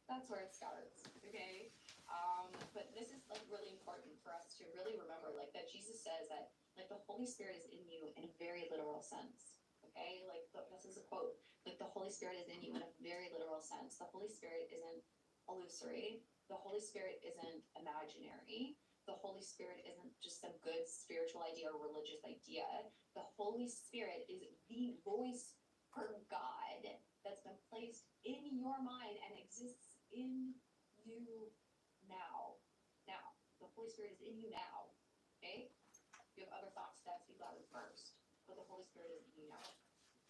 That's where it starts, okay? But this is like really important for us to really remember, like that Jesus says that like the Holy Spirit is in you in a very literal sense, okay? Like this is a quote, like the Holy Spirit is in you in a very literal sense. The Holy Spirit isn't illusory. The Holy Spirit isn't imaginary. The Holy Spirit isn't just some good spiritual idea or religious idea. The Holy Spirit is the voice for God that's been placed in your mind and exists in you now. Now, the Holy Spirit is in you now. Okay? You have other thoughts that speak louder first, but the Holy Spirit is in you now.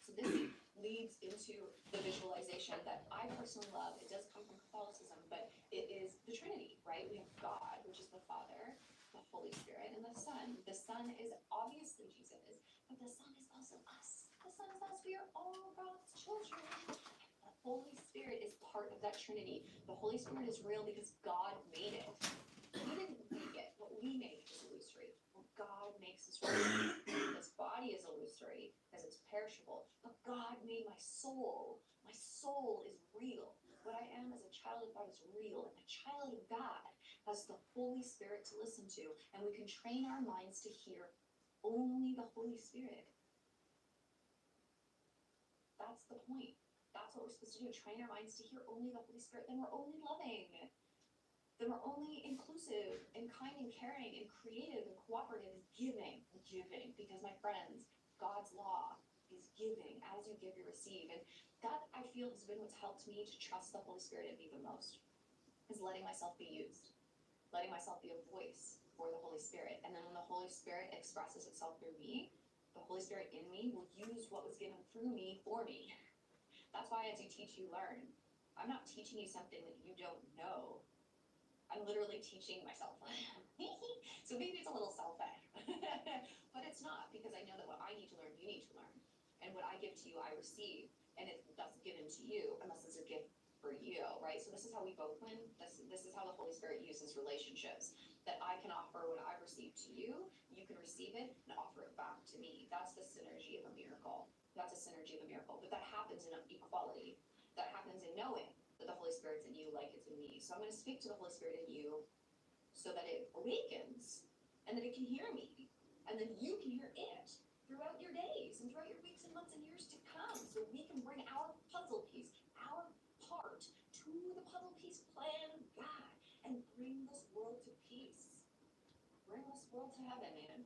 So this leads into the visualization that I personally love. It does come from Catholicism, but it is the Trinity, right? We have God, which is the Father, the Holy Spirit, and the Son. The Son is obviously Jesus, but the Son is also us. The Son is us. We are all God's children. The Holy Spirit is part of that Trinity. The Holy Spirit is real because God made it. We didn't make it. What we make is illusory. What God makes is real. This body is illusory because it's perishable. But God made my soul. My soul is real. What I am as a child of God is real. And the child of God has the Holy Spirit to listen to. And we can train our minds to hear only the Holy Spirit. That's the point. That's what we're supposed to do. Train our minds to hear only the Holy Spirit. Then we're only loving. Then we're only inclusive and kind and caring and creative and cooperative and giving. Because my friends, God's law is giving. As you give, you receive. And that, I feel, has been what's helped me to trust the Holy Spirit in me the most, is letting myself be used. Letting myself be a voice for the Holy Spirit. And then when the Holy Spirit expresses itself through me, the Holy Spirit in me will use what was given through me for me. That's why as you teach, you learn. I'm not teaching you something that you don't know. I'm literally teaching myself. So maybe it's a little self-fed, but it's not, because I know that what I need to learn, you need to learn. And what I give to you, I receive. And it's thus given to you, unless it's a gift for you, right? So this is how we both win. This is how the Holy Spirit uses relationships. That I can offer what I've received to you, you can receive it and offer it back to me. That's the synergy of a miracle. That's a synergy of a miracle. But that happens in equality. That happens in knowing that the Holy Spirit's in you like it's in me. So I'm going to speak to the Holy Spirit in you so that it awakens and that it can hear me. And then you can hear it throughout your days and throughout your weeks and months and years to come. So we can bring our puzzle piece, our part to the puzzle piece plan of God and bring this world to peace. Bring this world to heaven, man.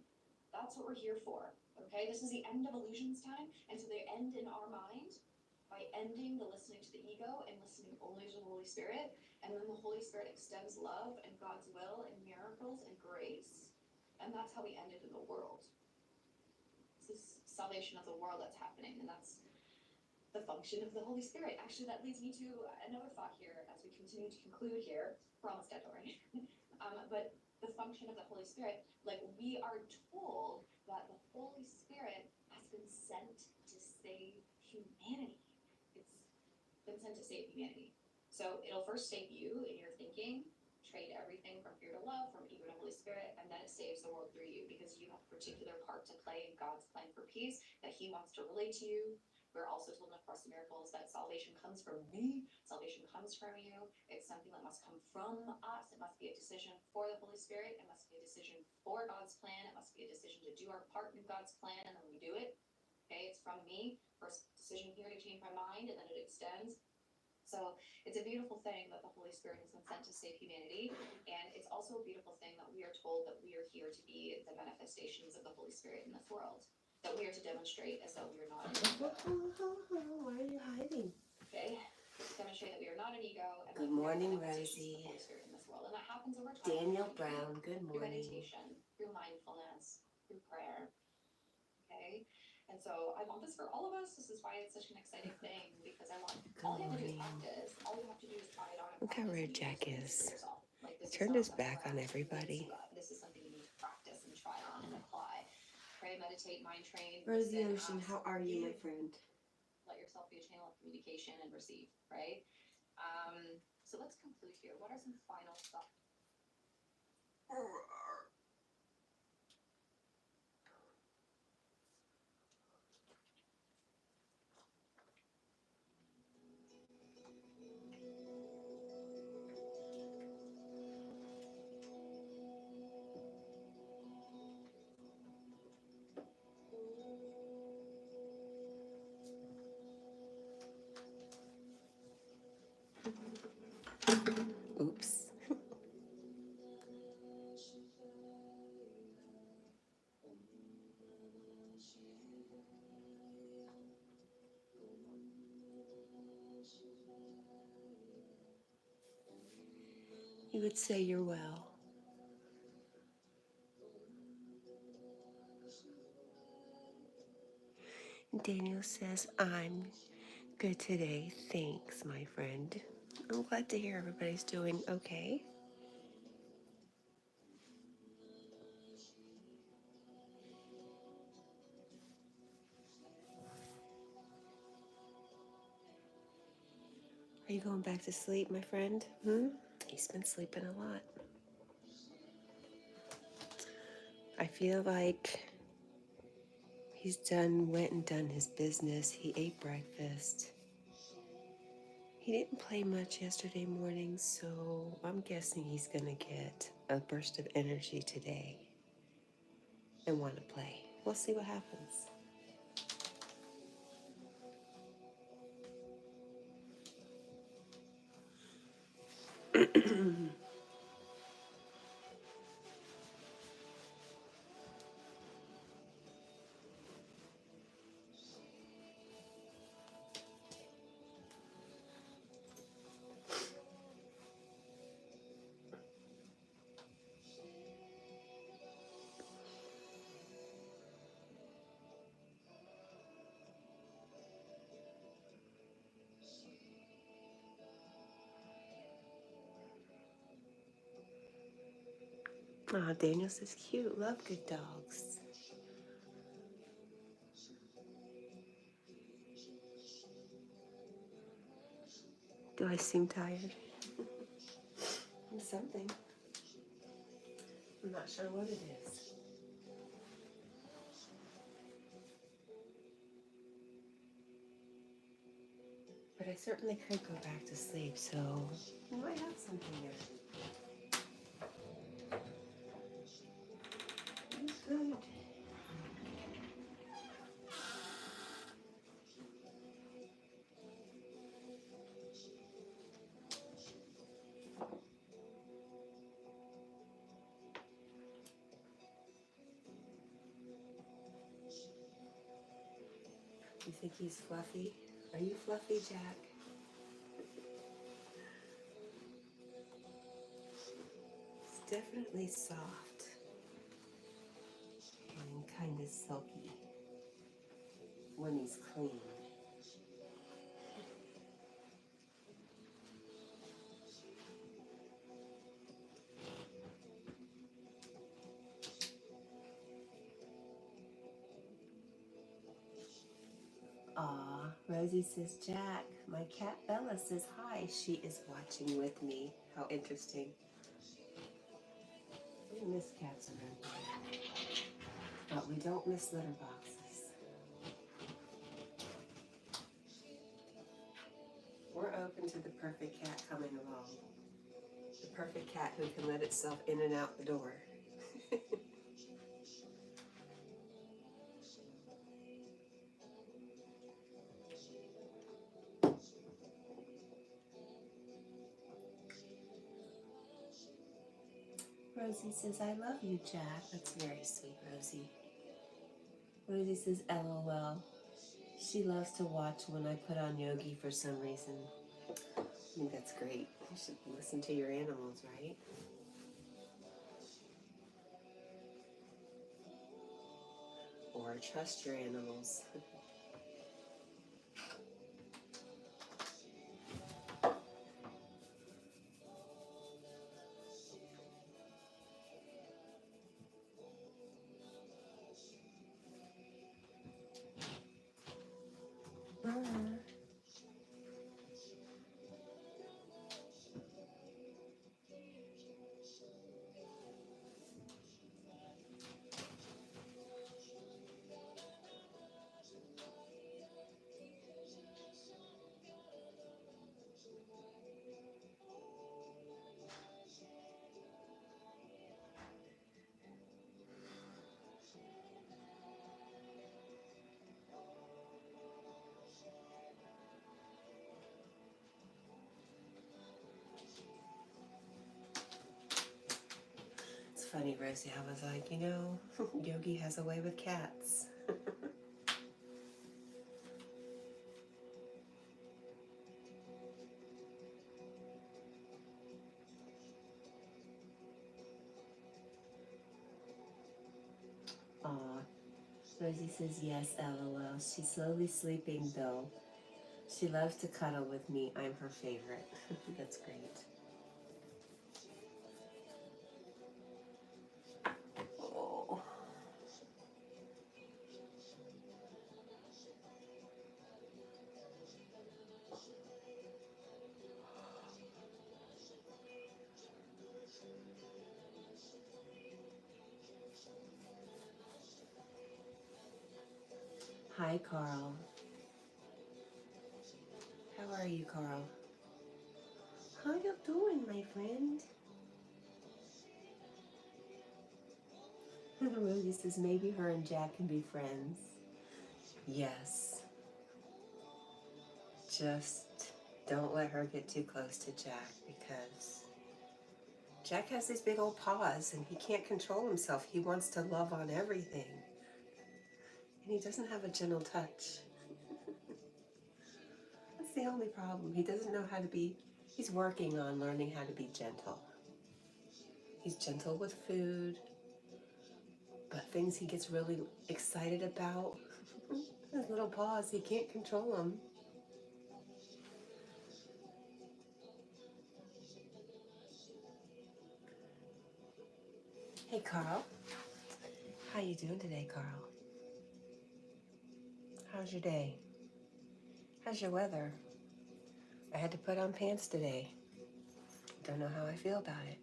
That's what we're here for. Okay? This is the end of illusions time. And so they end in our mind by ending the listening to the ego and listening only to the Holy Spirit. And then the Holy Spirit extends love and God's will and miracles and grace. And that's how we end it in the world. It's this salvation of the world that's happening. And that's the function of the Holy Spirit. Actually, that leads me to another thought here as we continue to conclude here. We're almost dead already. But the function of the Holy Spirit, like we are told that the Holy Spirit has been sent to save humanity. It's been sent to save humanity. So it'll first save you in your thinking, trade everything from fear to love, from ego to Holy Spirit, and then it saves the world through you because you have a particular part to play in God's plan for peace that He wants to relate to you. We're also told in the Course in Miracles that salvation comes from me, salvation comes from you. It's something that must come from us. It must be a decision for the Holy Spirit. It must be a decision for God's plan. It must be a decision to do our part in God's plan, and then we do it. Okay, it's from me. First decision here to change my mind, and then it extends. So it's a beautiful thing that the Holy Spirit has been sent to save humanity. And it's also a beautiful thing that we are told that we are here to be the manifestations of the Holy Spirit in this world. That we are to demonstrate as though we are not an ego. Why are you hiding? Okay? Demonstrate that we are not an ego. And Good morning, Rosie. Holy Spirit in this world. And that happens over time. Daniel Brown, good Through morning. meditation, through mindfulness, through prayer. Okay? And so I want this for all of us. This is why it's such an exciting thing, because I want all you have to do is practice. All you have to do is try it on. Look how red Jack is. Like, He turned his back on everybody. This is something you need to practice and try on and apply. Pray, meditate, mind train. Rosie Ocean, how are you, my friend? Let yourself be a channel of communication and receive, right? So let's conclude here. What are some final thoughts? you would say you're well. Daniel says, I'm good today. Thanks, my friend. I'm glad to hear everybody's doing okay. Are you going back to sleep, my friend? He's been sleeping a lot. I feel like he's went and done his business. He ate breakfast. He didn't play much yesterday morning, so I'm guessing he's gonna get a burst of energy today and want to play. We'll see what happens. Oh, Daniel says cute. Love good dogs. Do I seem tired? I'm something. I'm not sure what it is. But I certainly could go back to sleep, so we might have something there. Good. You think he's fluffy? Are you fluffy, Jack? It's definitely soft and kind of silky when he's clean. Aw, Rosie says, Jack, my cat Bella says hi. She is watching with me. How interesting. We miss cats around here, but we don't miss litter boxes. We're open to the perfect cat coming along. The perfect cat who can let itself in and out the door. Rosie says, I love you, Jack. That's very sweet, Rosie. Rosie says, LOL. She loves to watch when I put on Yogi for some reason. I think that's great. You should listen to your animals, right? Or trust your animals. It's funny, Rosie. I was like, Yogi has a way with cats. Rosie says yes, LOL. She's slowly sleeping though. She loves to cuddle with me. I'm her favorite. That's great. Oh. Hi, Carl. How are you, Carl? How you doing, my friend? Rosie says maybe her and Jack can be friends. Yes. Just don't let her get too close to Jack because Jack has these big old paws and he can't control himself. He wants to love on everything. And he doesn't have a gentle touch. That's the only problem. He doesn't know how to be, he's working on learning how to be gentle. He's gentle with food, but things he gets really excited about, his little paws, he can't control them. Hey, Carl. How you doing today, Carl? How's your day? How's your weather? I had to put on pants today. Don't know how I feel about it.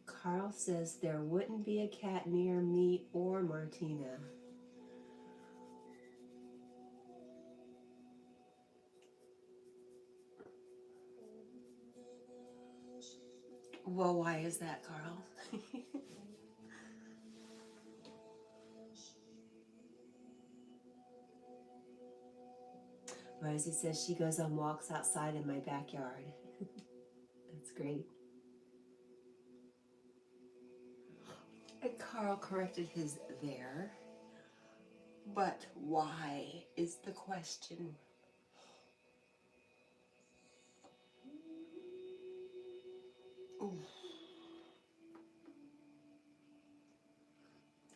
Carl says there wouldn't be a cat near me or Martina. Well, why is that, Carl? Rosie says she goes on walks outside in my backyard. That's great. And Carl corrected his there. But why is the question? Ooh.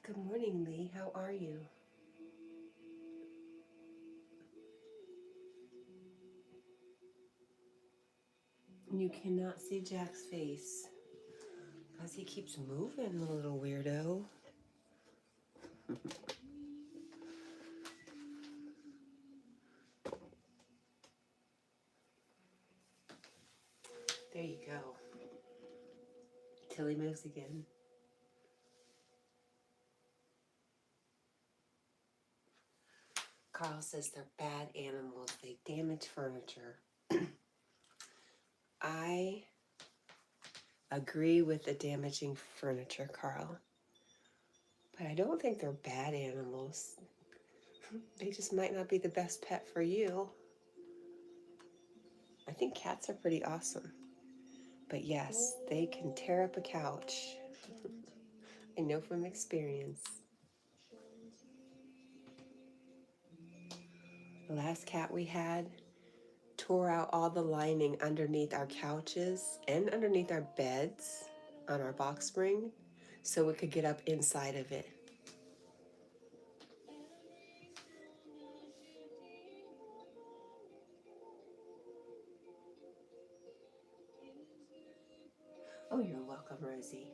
Good morning, Lee. How are you? You cannot see Jack's face because he keeps moving, the little weirdo. There you go. Till he moves again. Carl says they're bad animals. They damage furniture. I agree with the damaging furniture, Carl. But I don't think they're bad animals. They just might not be the best pet for you. I think cats are pretty awesome. But yes, they can tear up a couch. I know from experience. The last cat we had tore out all the lining underneath our couches and underneath our beds on our box spring so we could get up inside of it. Oh, you're welcome, Rosie.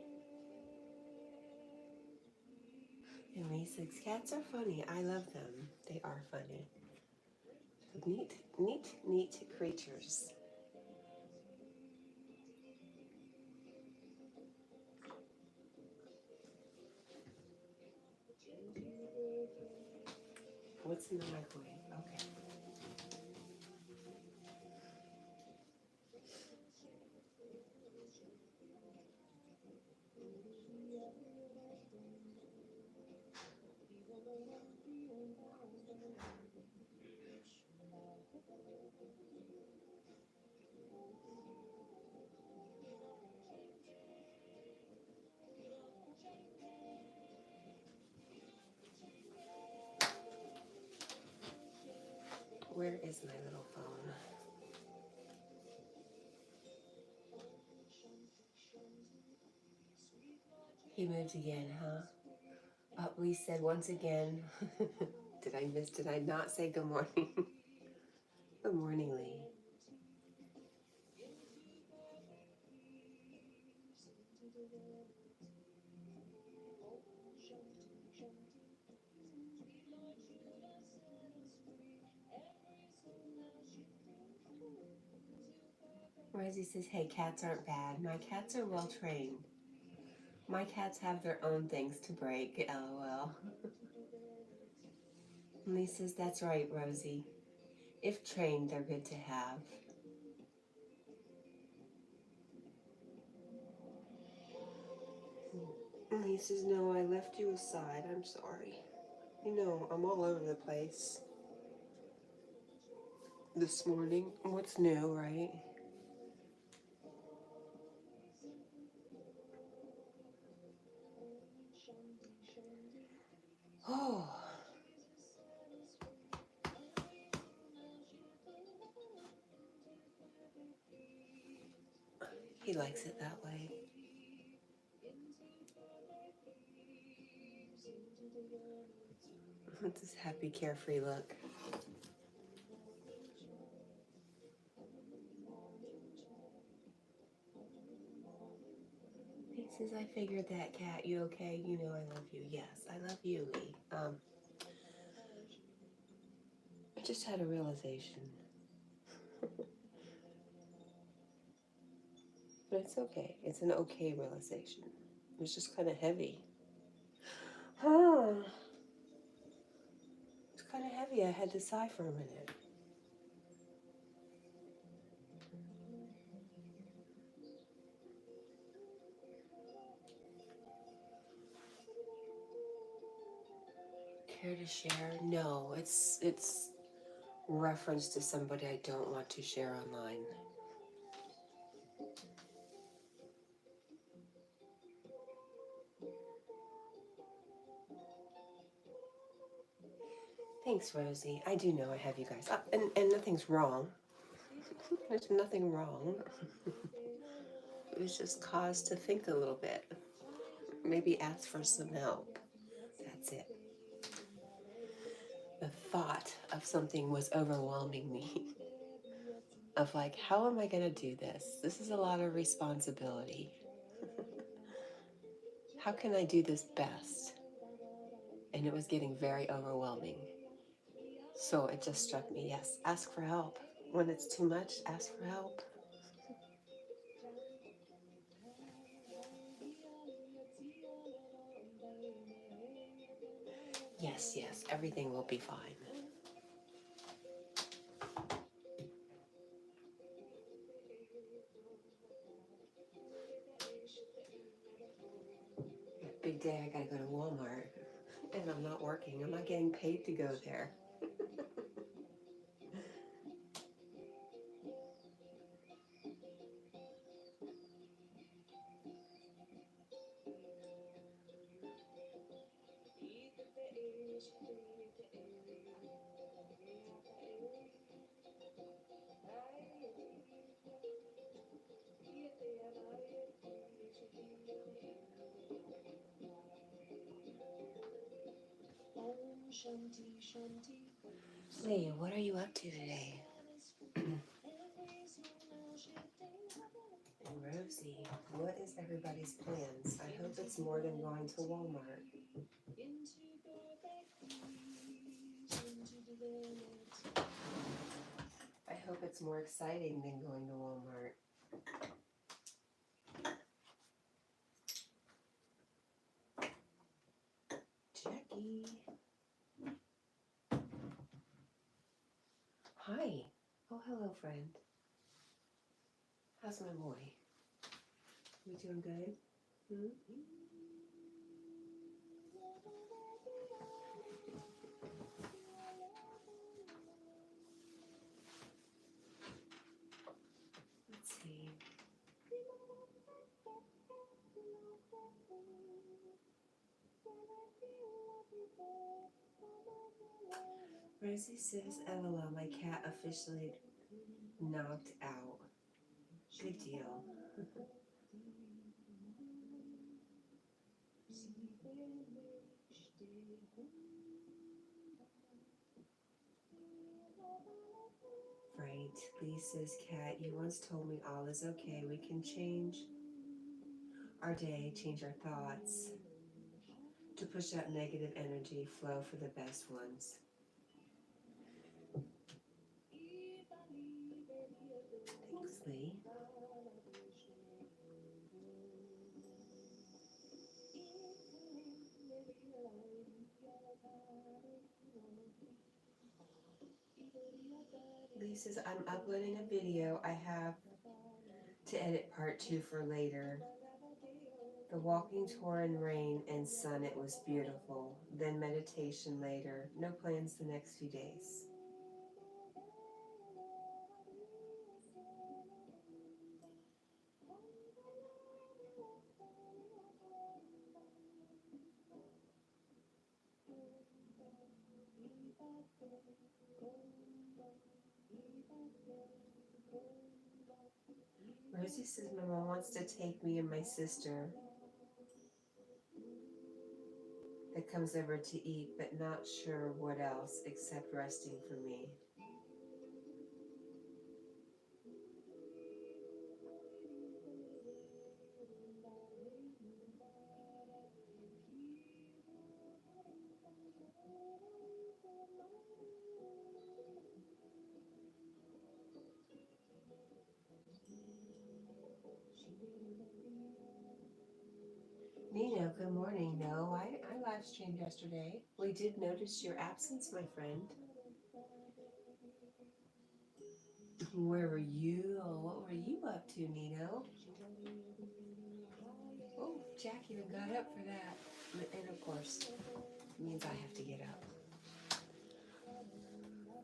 And Lee says, cats are funny. I love them. They are funny. Neat, neat, neat creatures. What's in the microwave? Okay. Where is my little phone? He moved again, huh? Lee said once again. Did I not say good morning? Good morning, Lee. Rosie says, hey, cats aren't bad. My cats are well trained. My cats have their own things to break, LOL. Lee says, that's right, Rosie. If trained, they're good to have. Lee says, no, I left you aside. I'm sorry. You know, I'm all over the place this morning. What's new, right? Oh. He likes it that way. It's this happy, carefree look. He says, I figured that, Cat. You okay? You know I love you. Yes, I love you, Lee. I just had a realization. But it's okay. It's an okay realization. It's just kind of heavy. It's kind of heavy. I had to sigh for a minute. Care to share? No, it's reference to somebody I don't want to share online. Thanks, Rosie. I do know I have you guys up, and nothing's wrong. There's nothing wrong. It was just cause to think a little bit. Maybe ask for some help. That's it. The thought of something was overwhelming me. Of like, how am I going to do this? This is a lot of responsibility. How can I do this best? And it was getting very overwhelming. So it just struck me, yes, ask for help. When it's too much, ask for help. Yes, everything will be fine. Big day, I gotta go to Walmart. And I'm not working. I'm not getting paid to go there. Lee, what are you up to today? And Rosie, what is everybody's plans? I hope it's more than going to Walmart. I hope it's more exciting than going to Walmart. Jackie. Hi. Oh, hello, friend. How's my boy? You doing good? Hmm? Let's see. Rosie says, LOL, my cat officially knocked out. Good deal. Right. Lee says, Cat, you once told me all is okay. We can change our day, change our thoughts to push out negative energy, flow for the best ones. Thanks, Lee. Lee says, I'm uploading a video. I have to edit part 2 for later. The walking tour in rain and sun, it was beautiful. Then meditation later. No plans the next few days. Rosie says my mom wants to take me and my sister that comes over to eat, but not sure what else except resting for me. Nino, good morning. No, I live streamed yesterday. We did notice your absence, my friend. Where were you? What were you up to, Nino? Oh, Jack even got up for that. And of course, it means I have to get up.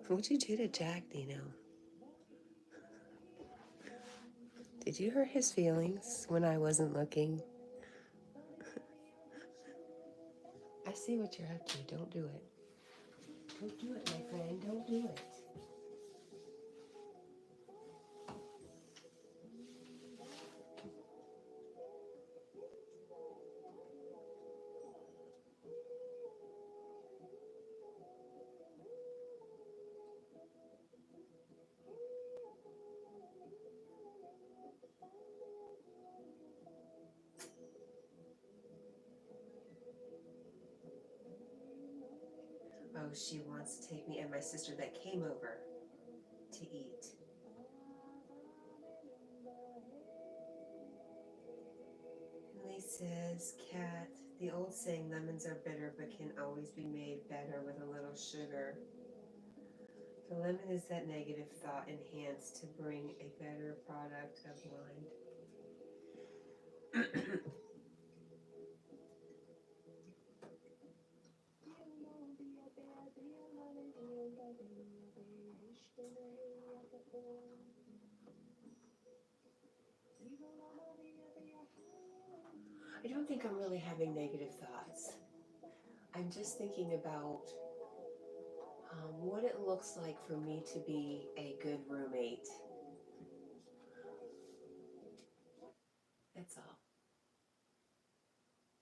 What'd you do to Jack, Nino? Did you hurt his feelings when I wasn't looking? I see what you're up to. Don't do it. Don't do it, my friend. Don't do it. Oh, she wants to take me and my sister that came over to eat. Lee says, Cat, the old saying lemons are bitter but can always be made better with a little sugar. The lemon is that negative thought enhanced to bring a better product of mind. I don't think I'm really having negative thoughts. I'm just thinking about what it looks like for me to be a good roommate. That's all.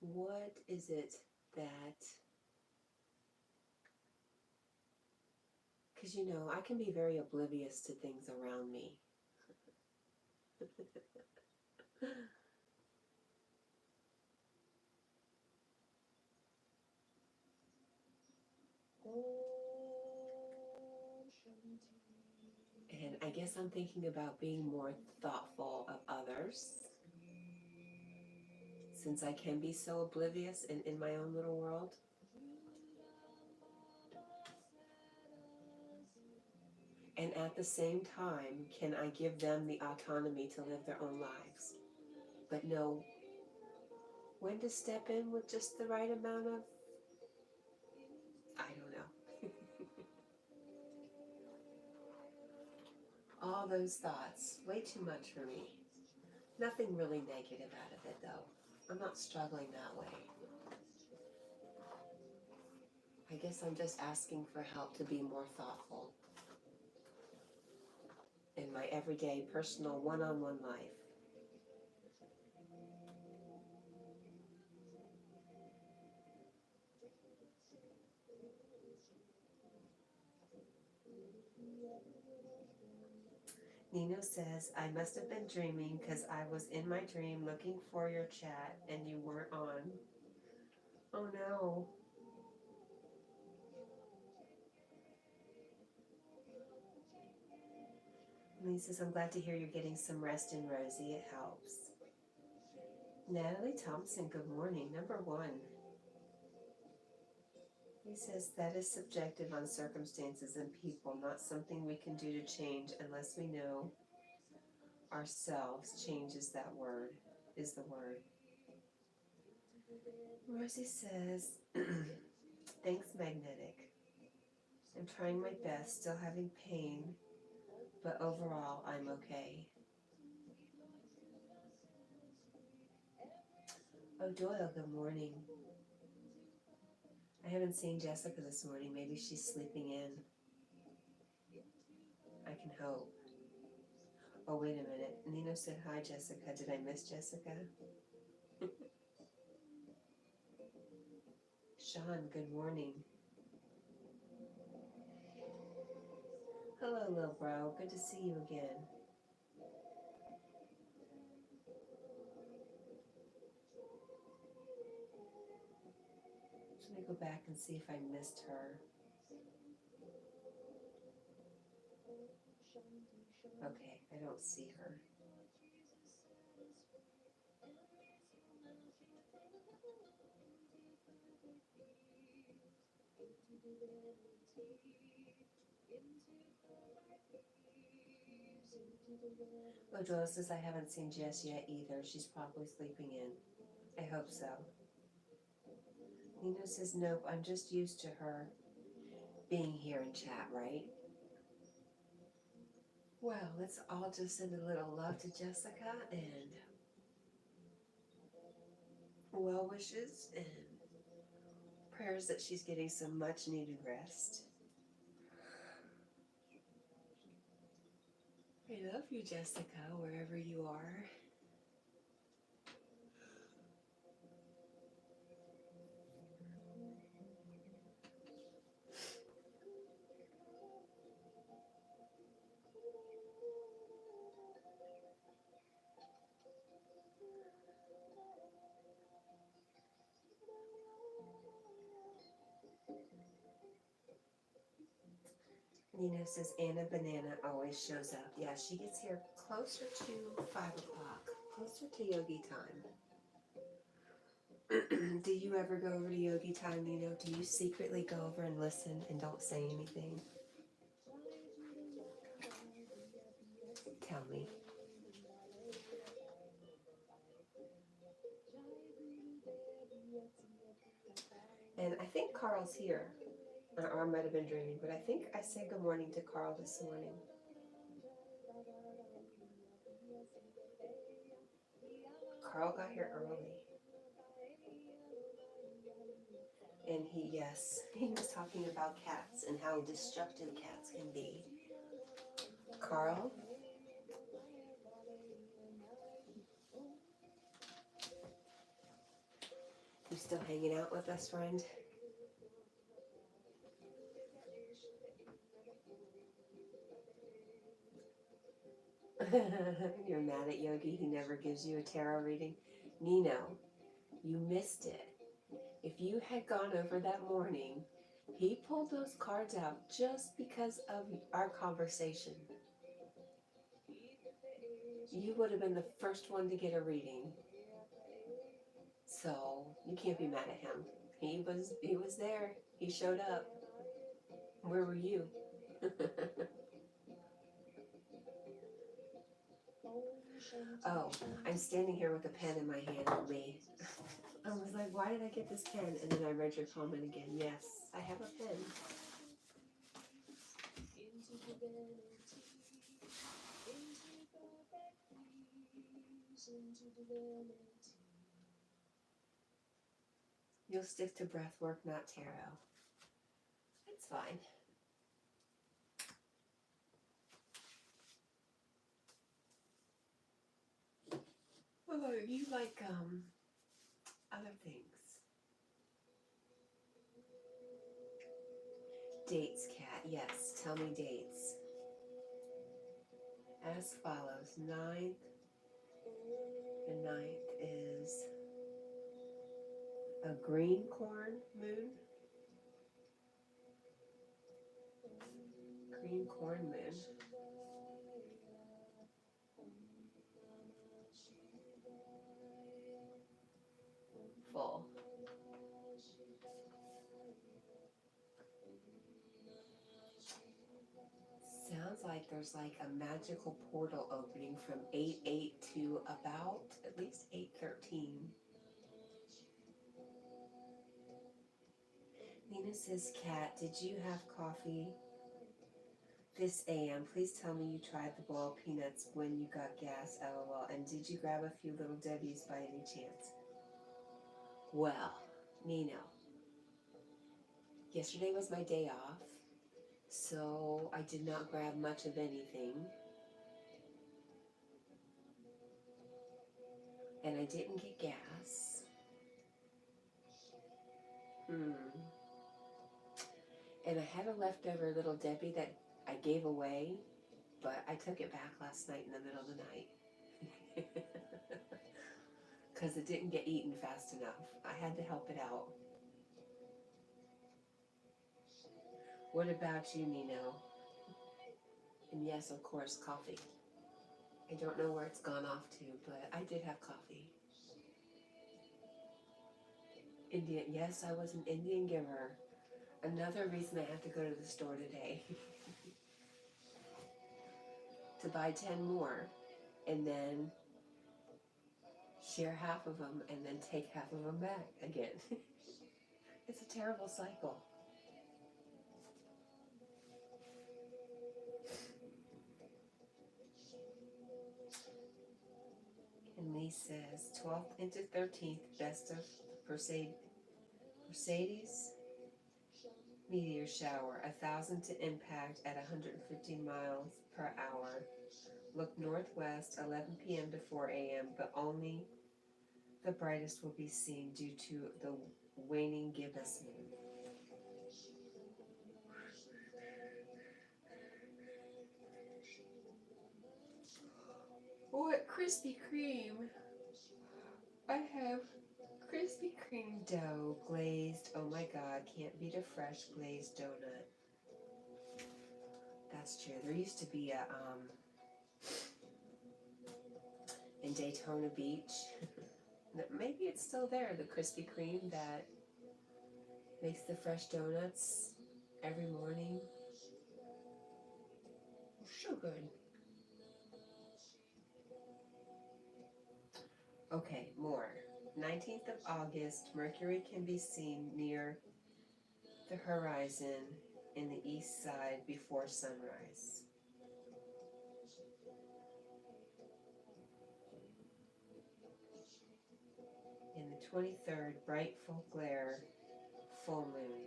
What is it that, because you know, I can be very oblivious to things around me. And I guess I'm thinking about being more thoughtful of others, since I can be so oblivious and in my own little world. And at the same time, can I give them the autonomy to live their own lives, but know when to step in with just the right amount of, I don't know. All those thoughts, way too much for me. Nothing really negative out of it though. I'm not struggling that way. I guess I'm just asking for help to be more thoughtful in my everyday personal one-on-one life. Nino says, I must have been dreaming because I was in my dream looking for your chat and you weren't on. Oh no. Lee says, I'm glad to hear you're getting some rest in Rosie. It helps. Natalie Thompson, good morning. Number 1. He says, that is subjective on circumstances and people, not something we can do to change unless we know ourselves. Change is that word, is the word. Rosie says, thanks, Magnetic. I'm trying my best, still having pain, but overall, I'm okay. Oh, Doyle, good morning. I haven't seen Jessica this morning. Maybe she's sleeping in. I can hope. Oh, wait a minute. Nino said, hi, Jessica. Did I miss Jessica? Sean, good morning. Hello, little bro. Good to see you again. Let me go back and see if I missed her. Okay, I don't see her. Oh, Joel says I haven't seen Jess yet either. She's probably sleeping in. I hope so. Nino says, nope, I'm just used to her being here in chat, right? Well, let's all just send a little love to Jessica and well wishes and prayers that she's getting some much needed rest. I love you, Jessica, wherever you are. Nina says Anna Banana always shows up. Yeah, she gets here closer to 5 o'clock, closer to yogi time. Do you ever go over to yogi time, Nino? Do you secretly go over and listen and don't say anything? Tell me. And I think Carl's here. Or I might have been dreaming, but I think I said good morning to Carl this morning. Carl got here early. And he was talking about cats and how destructive cats can be. Carl? You still hanging out with us, friend? You're mad at Yogi. He never gives you a tarot reading. Nino, you missed it. If you had gone over that morning, he pulled those cards out just because of our conversation. You would have been the first one to get a reading. So you can't be mad at him. He was there. He showed up. Where were you? Oh, I'm standing here with a pen in my hand with me. I was like, why did I get this pen? And then I read your comment again. Yes, I have a pen. You'll stick to breath work, not tarot. fine. Oh, you like other things. Dates, Cat. Yes, tell me dates. As follows. 9th. The 9th is a green corn moon. Green corn moon. Full. Sounds like there's like a magical portal opening from 8/8 to about at least 8/13. Nina says, Cat, did you have coffee this AM? Please tell me you tried the boiled peanuts when you got gas, LOL. And did you grab a few little Debbie's by any chance? Well, Nino, yesterday was my day off, so I did not grab much of anything. And I didn't get gas. And I had a leftover little Debbie that I gave away, but I took it back last night in the middle of the night. Because it didn't get eaten fast enough. I had to help it out. What about you, Nino? And yes, of course, coffee. I don't know where it's gone off to, but I did have coffee. Indian, yes, I was an Indian giver. Another reason I have to go to the store today. To buy 10 more, and then share half of them, and then take half of them back again. It's a terrible cycle. And Lee says, 12th into 13th, best of Perseids meteor shower, 1,000 to impact at 115 miles per hour. Look northwest, 11 p.m. to 4 a.m., but only the brightest will be seen due to the waning gibbous moon. What Krispy Kreme? I have Krispy Kreme dough glazed. Oh my God, can't beat a fresh glazed donut. That's true. There used to be a in Daytona Beach. Maybe it's still there. The Krispy Kreme that makes the fresh donuts every morning. So good. Okay, more. 19th of August, Mercury can be seen near the horizon in the east side before sunrise. And the 23rd, bright full glare, full moon.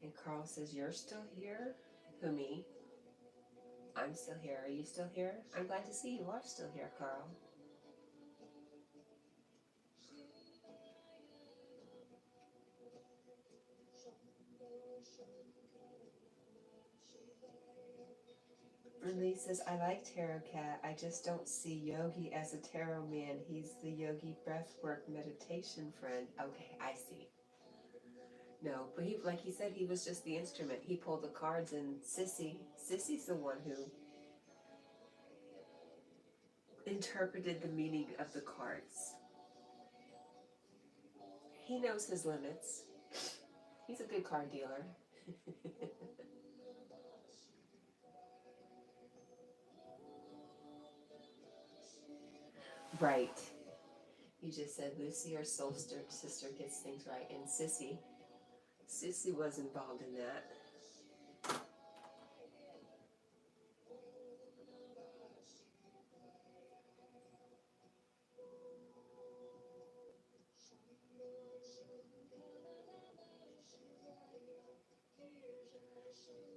And Carl says, you're still here? Who, me? I'm still here. Are you still here? I'm glad to see you are still here, Carl. And Lee says, I like Tarot Cat. I just don't see Yogi as a tarot man. He's the Yogi breathwork meditation friend. Okay, I see. No, but he, like he said, he was just the instrument. He pulled the cards, and Sissy's the one who interpreted the meaning of the cards. He knows his limits. He's a good card dealer. Right. You just said Lucy, our soul sister, gets things right, and Sissy was involved in that.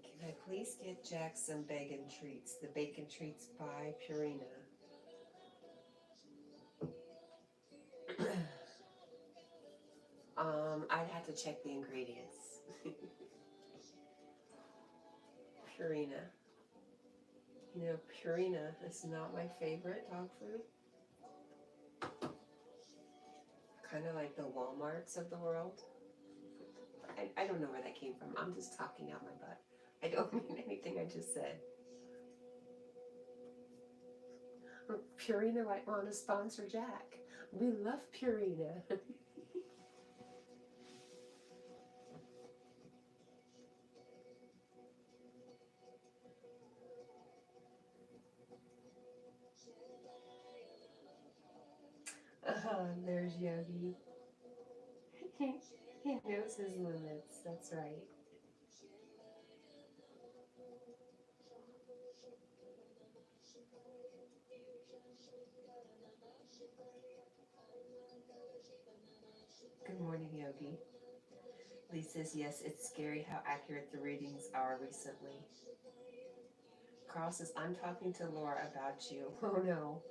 Can I please get Jack some bacon treats? The bacon treats by Purina. I'd have to check the ingredients. Purina. You know, Purina is not my favorite dog food. Kind of like the Walmarts of the world. I don't know where that came from. I'm just talking out my butt. I don't mean anything I just said. Purina might want to sponsor Jack. We love Purina. There's Yogi. He knows his limits. That's right. Good morning, Yogi. Lee says, yes, it's scary how accurate the readings are recently. Carl says, I'm talking to Laura about you. Oh no.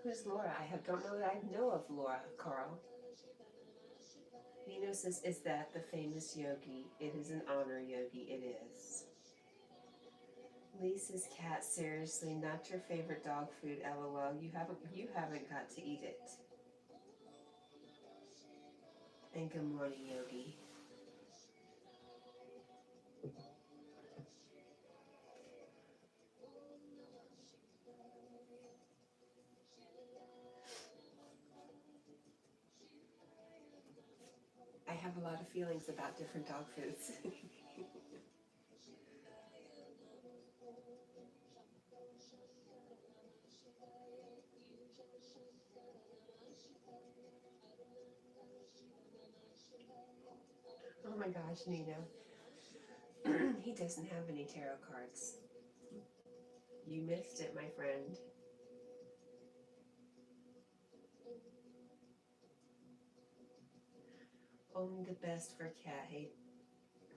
Who's Laura? Don't know that I know of Laura, Carl. Nino says, is that the famous Yogi? It is an honor, Yogi, it is. Lee says, Cat, seriously, not your favorite dog food, LOL. You haven't got to eat it. And good morning, Yogi. I have a lot of feelings about different dog foods. Oh my gosh, Nino. He doesn't have any tarot cards. You missed it, my friend. Only the best for Cat. Hey,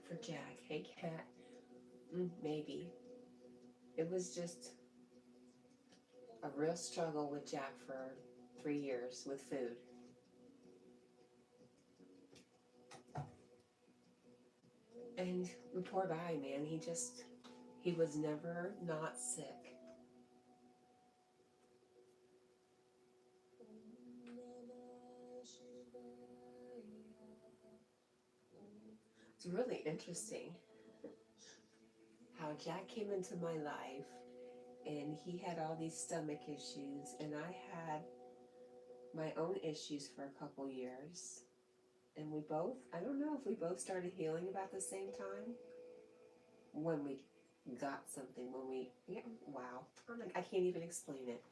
for Jack. Hey, Cat. Maybe. It was just a real struggle with Jack for 3 years with food. And the poor guy, man, he was never not sick. It's really interesting how Jack came into my life and he had all these stomach issues and I had my own issues for a couple years. And I don't know if we both started healing about the same time. When we got something, wow. I can't even explain it.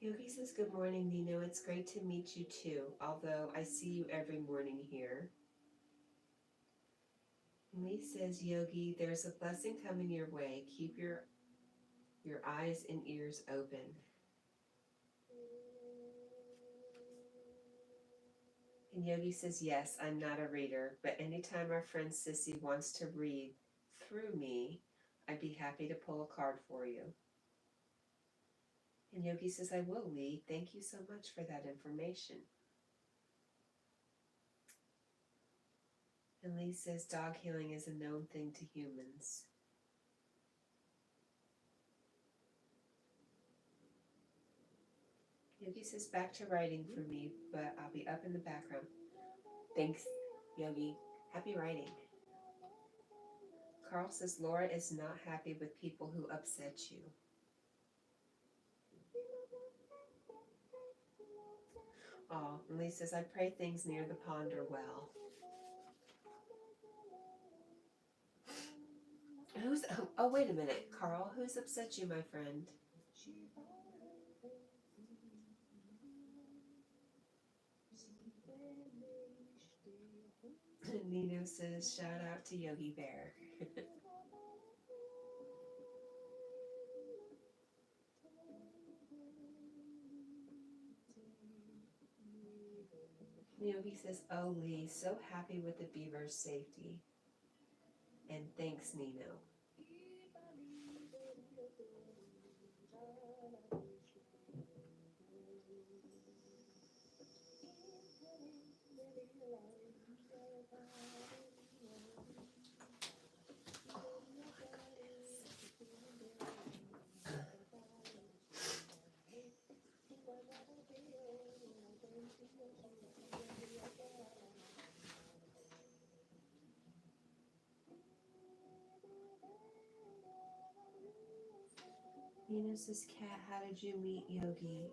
Yogi says, good morning, Nino. It's great to meet you too, although I see you every morning here. Lee says, Yogi, there's a blessing coming your way. Keep your eyes and ears open. And Yogi says, yes, I'm not a reader, but anytime our friend Sissy wants to read through me, I'd be happy to pull a card for you. And Yogi says, I will, Lee. Thank you so much for that information. And Lee says, dog healing is a known thing to humans. Yogi says, back to writing for me, but I'll be up in the background. Thanks, Yogi. Happy writing. Carl says, Laura is not happy with people who upset you. Oh, and Lee says, I pray things near the pond are well. Oh, wait a minute, Carl, who's upset you, my friend? Nino says, shout out to Yogi Bear. Yogi says, oh Lee, so happy with the beaver's safety. And thanks, Nino. Nino says, Kat, how did you meet Yogi?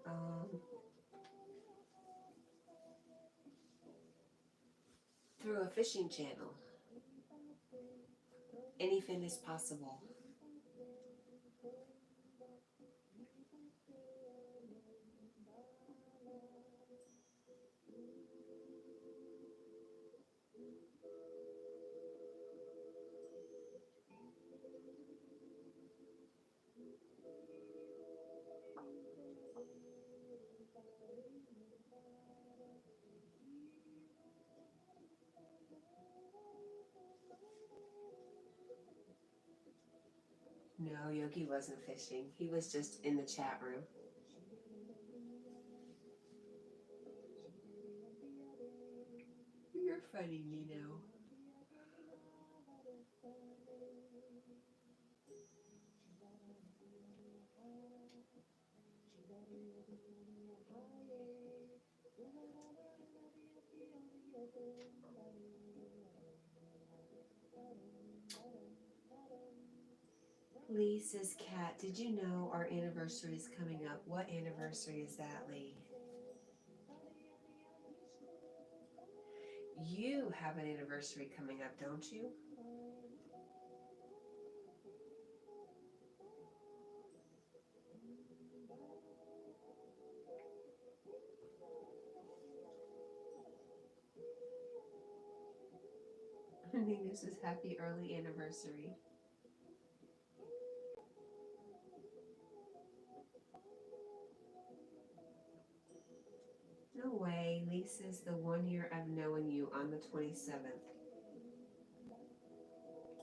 Through a fishing channel. Anything is possible. No, Yogi wasn't fishing. He was just in the chat room. You're funny, Nino. Lee says, Kat, did you know our anniversary is coming up? What anniversary is that, Lee? You have an anniversary coming up, don't you? Nino says, happy early anniversary. No way. Lee says the 1 year I've known you on the 27th.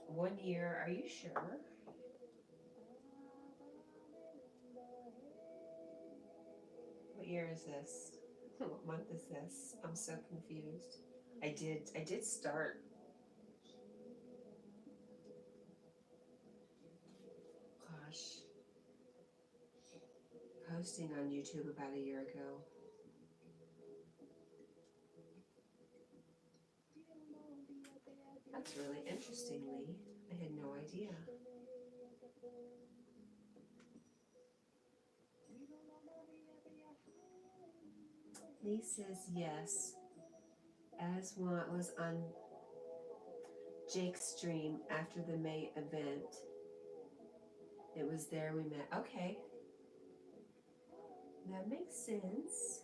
1 year, are you sure? What year is this? What month is this? I'm so confused. I did start. Gosh. Posting on YouTube about a year ago. That's really interesting, Lee. I had no idea. Lee says yes. As one was on Jake's stream after the May event. It was there we met. Okay. That makes sense.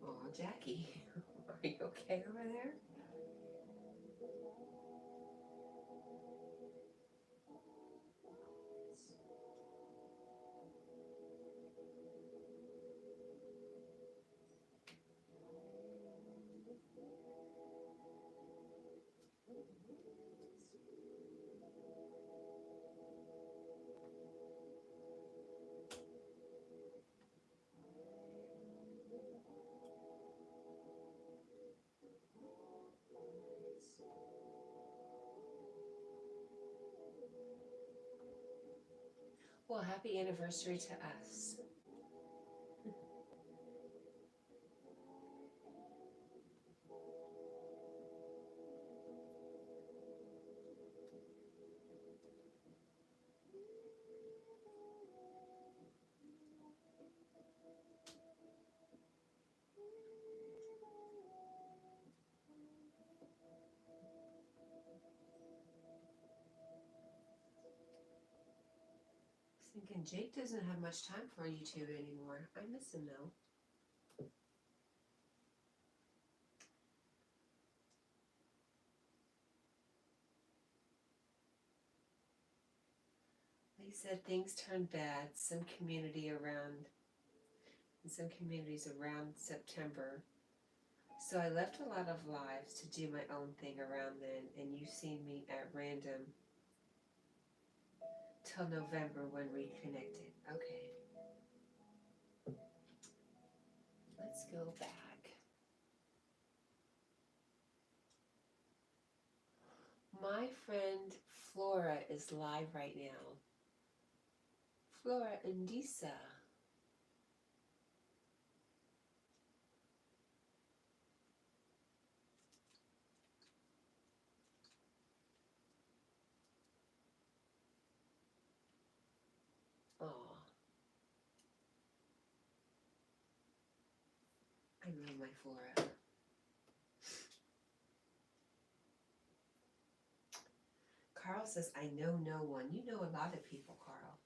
Oh, Jackie. Are you okay over there? Well, happy anniversary to us. Thinking Jake doesn't have much time for YouTube anymore. I miss him though. said things turned bad. In some communities around September. So I left a lot of lives to do my own thing around then, and you've seen me at random till November when we connected. Okay. Let's go back. My friend Flora is live right now. Flora Indisa. Oh, I love my Flora. Carl says, I know no one. You know a lot of people, Carl.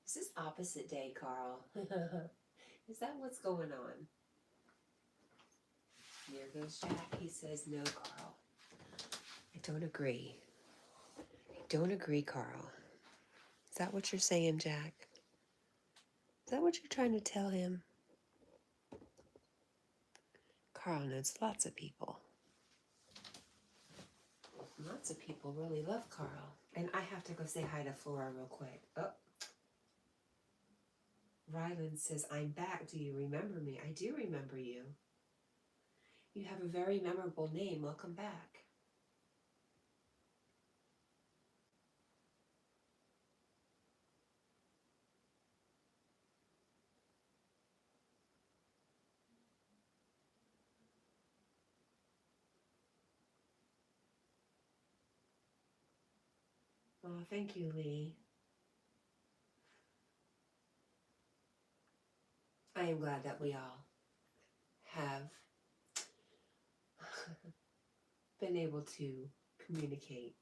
Is this opposite day, Carl? Is that what's going on? There goes Jack. He says, no, Carl. I don't agree. I don't agree, Carl. Is that what you're saying, Jack? Is that what you're trying to tell him? Carl knows lots of people. Lots of people really love Carl. And I have to go say hi to Flora real quick. Oh. Ryland says, I'm back. Do you remember me? I do remember you. You have a very memorable name. Welcome back. Oh, thank you, Lee. I am glad that we all have been able to communicate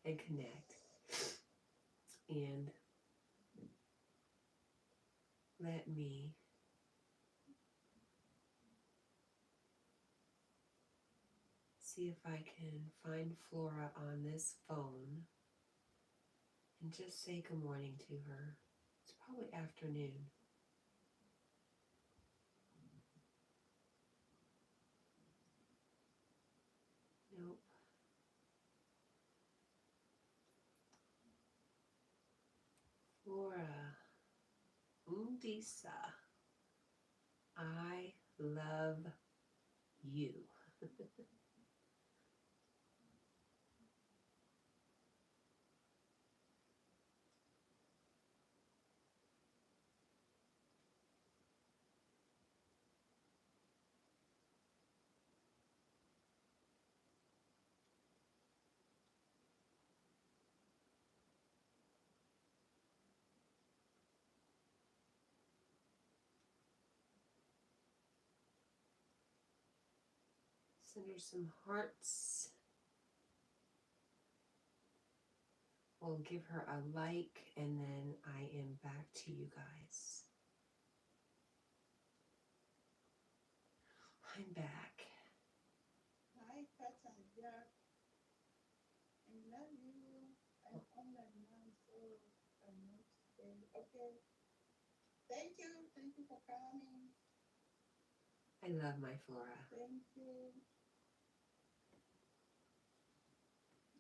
and connect. And let me see if I can find Flora on this phone and just say good morning to her. It's probably afternoon. Nope. Flora Undisa, I love you. Send her some hearts. We'll give her a like, and then I am back to you guys. I'm back. Hi, Cat&Jack. I love you. I'm online now, so I'm not stay. Okay. Thank you. Thank you for coming. I love my Flora. Thank you.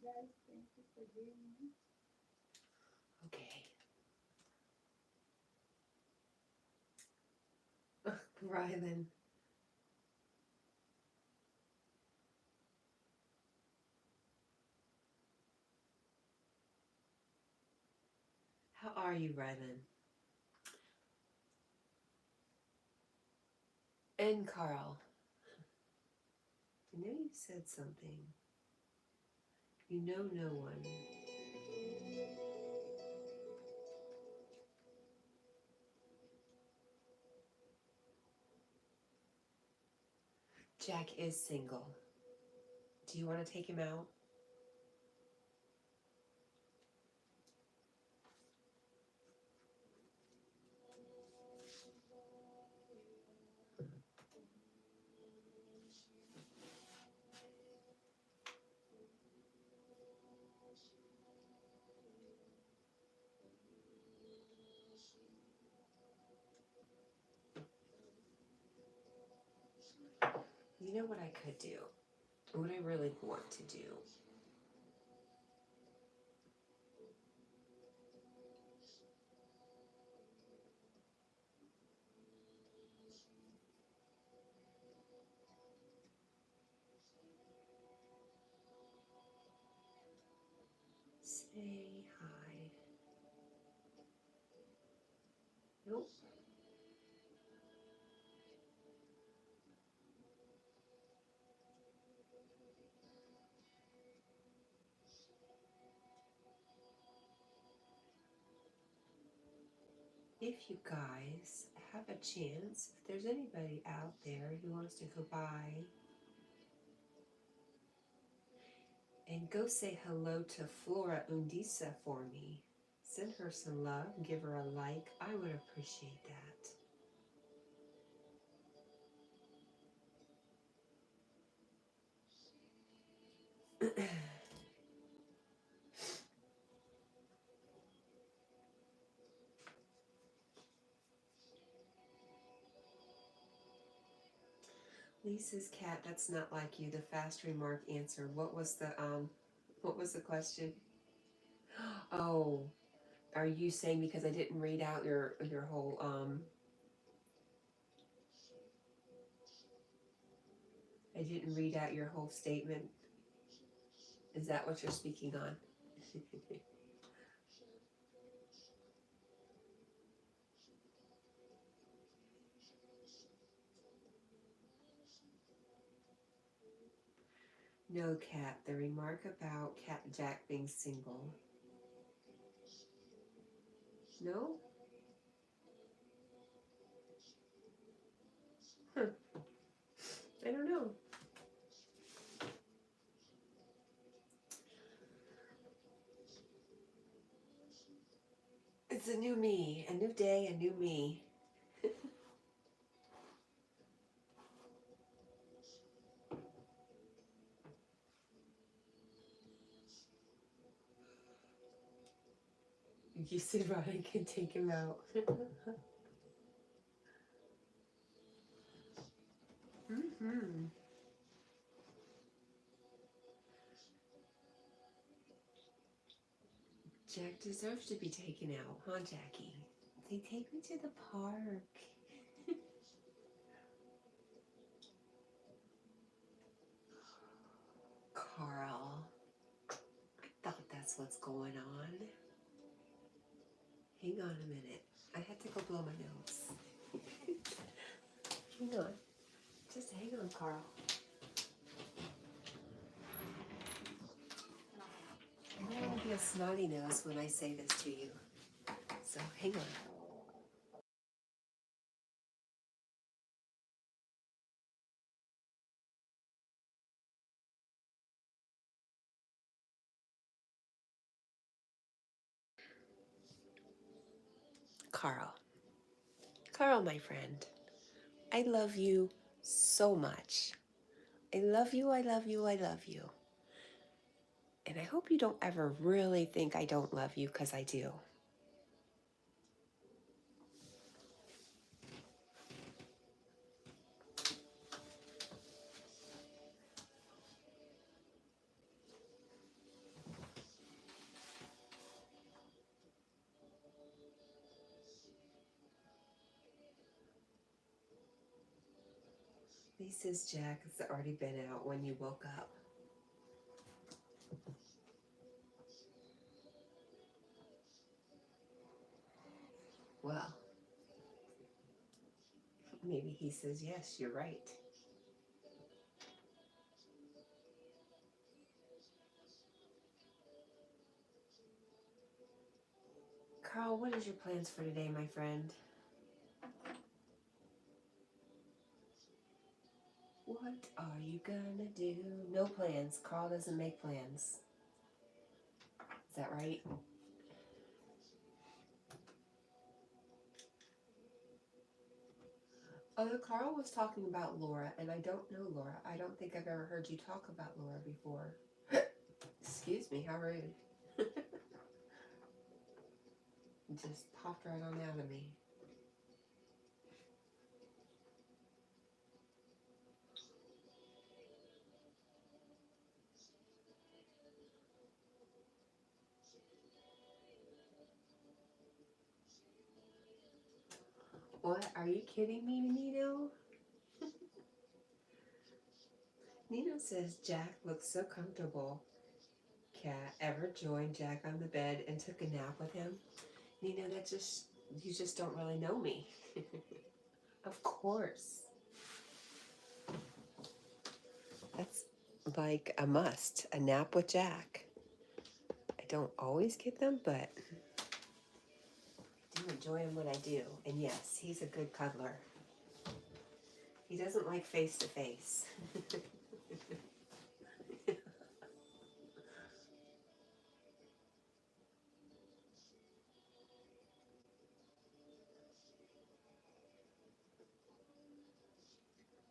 Guys, thank you for doing it. Okay. Rylan. How are you, Rylan? And Carl. I know you said something. You know no one. Jack is single. Do you want to take him out? You know what I could do? What I really want to do? Say hi. Nope. If you guys have a chance, if there's anybody out there who wants to go by and go say hello to Flora Undisa for me, send her some love, give her a like, I would appreciate that. Lisa's cat, that's not like you. The fast remark answer. What was the question? Oh, are you saying because I didn't read out your whole I didn't read out your whole statement? Is that what you're speaking on? No, Cat. The remark about Cat&Jack being single. No? Huh. I don't know. It's a new me, a new day, a new me. You said Ryan can take him out. Mm-hmm. Jack deserves to be taken out, huh, Jackie? They take me to the park. Carl, I thought that's what's going on. Hang on a minute. I had to go blow my nose. Hang on. Just hang on, Carl. I don't want to be a snotty nose when I say this to you. So hang on. Carl. Carl, my friend. I love you so much. I love you, I love you, I love you. And I hope you don't ever really think I don't love you, because I do. Lisa's Jack has already been out when you woke up. Well, maybe he says, yes, you're right. Carl, what is your plans for today, my friend? What are you gonna do? No plans. Carl doesn't make plans. Is that right? Carl was talking about Laura, and I don't know Laura. I don't think I've ever heard you talk about Laura before. Excuse me, how rude. Just popped right on out of me. What? Are you kidding me, Nino? Nino says Jack looks so comfortable. Cat, ever joined Jack on the bed and took a nap with him? Nino, you just don't really know me. Of course. That's like a must, a nap with Jack. I don't always get them, but I do enjoy them when I do. And yes, he's a good cuddler. He doesn't like face to face.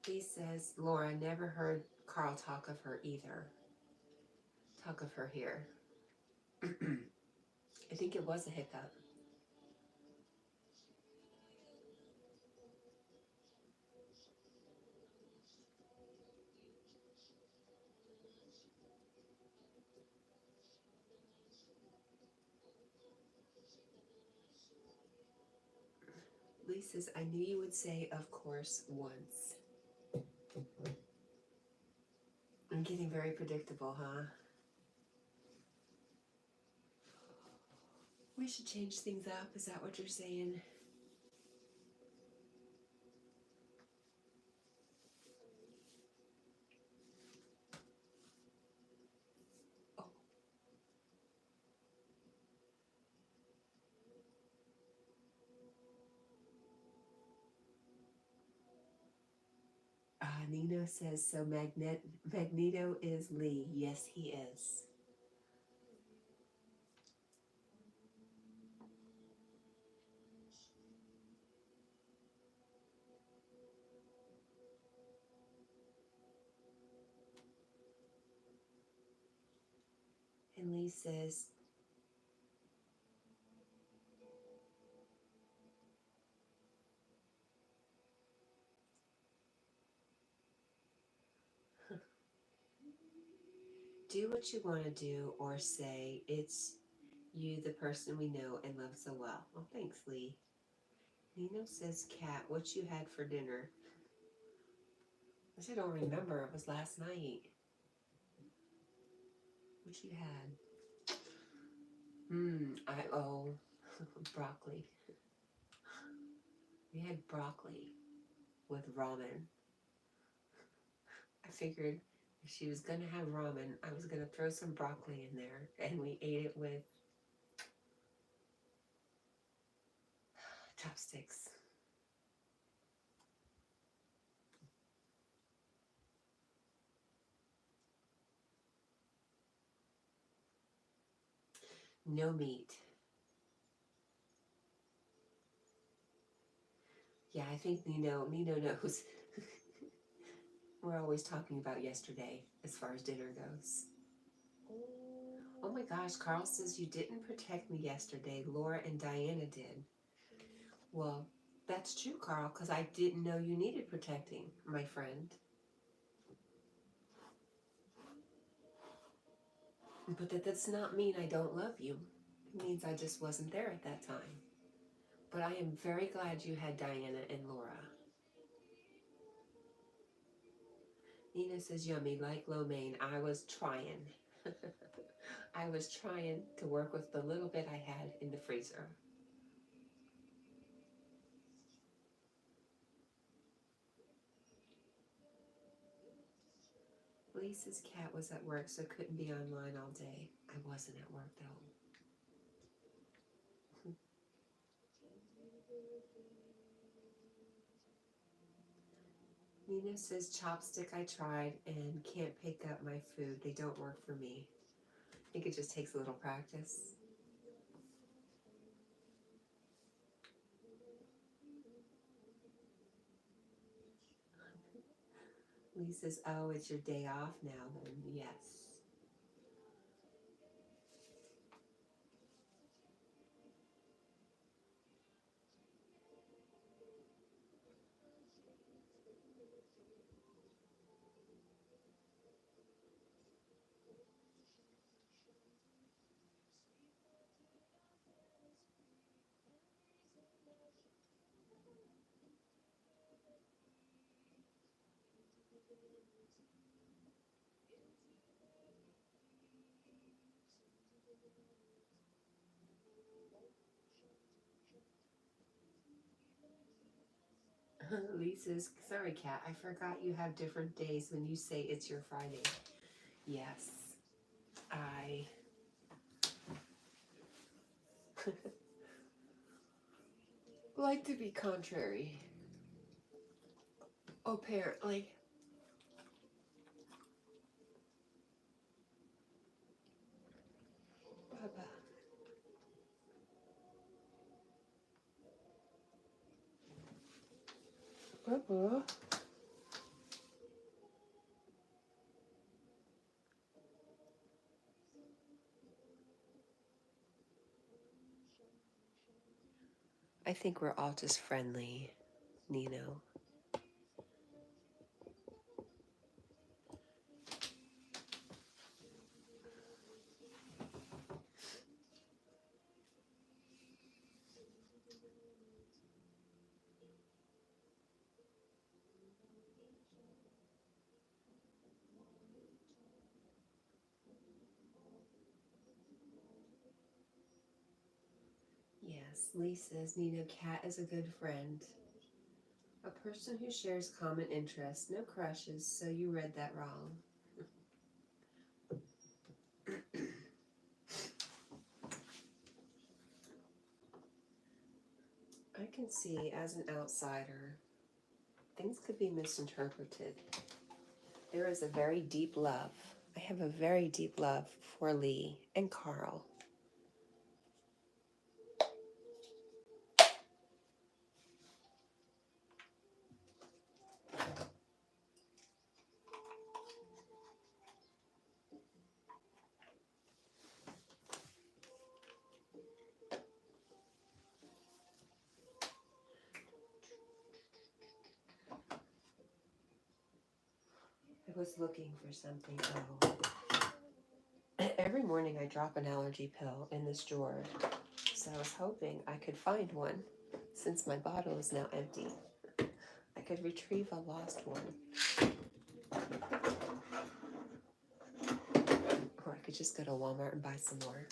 He says, Laura, never heard Carl talk of her either. Talk of her here. I think it was a hiccup. Lee says, I knew you would say, of course, once. I'm getting very predictable, huh? We should change things up. Is that what you're saying? Oh. Nino says, so Magneto is Lee. Yes, he is. And Lee says, do what you want to do or say. It's you, the person we know and love so well. Well, thanks, Lee. Nino says, Kat, what you had for dinner? I don't remember. It was last night. What you had? Broccoli. We had broccoli with ramen. I figured if she was gonna have ramen, I was gonna throw some broccoli in there, and we ate it with chopsticks. No meat. Yeah, I think Nino knows. We're always talking about yesterday as far as dinner goes. Oh my gosh, Carl says you didn't protect me yesterday. Laura and Diana did. Well, that's true, Carl, because I didn't know you needed protecting, my friend. But that does not mean I don't love you. It means I just wasn't there at that time. But I am very glad you had Diana and Laura. Nina says, yummy, like lo mein. I was trying. I was trying to work with the little bit I had in the freezer. Lisa's cat was at work, so couldn't be online all day. I wasn't at work, though. Nina says, chopstick I tried and can't pick up my food. They don't work for me. I think it just takes a little practice. Lee says, oh, it's your day off now, then yes. Lisa's, sorry, Kat, I forgot you have different days when you say it's your Friday. Yes, I like to be contrary. Apparently. Baba. Baba. I think we're all just friendly, Nino. Yes, Lee says Nino, Cat is a good friend. A person who shares common interests, no crushes, so you read that wrong. I can see as an outsider, things could be misinterpreted. There is a very deep love. I have a very deep love for Lee and Carl. I was looking for something. Every morning I drop an allergy pill in this drawer, so I was hoping I could find one. Since my bottle is now empty, I could retrieve a lost one. Or I could just go to Walmart and buy some more.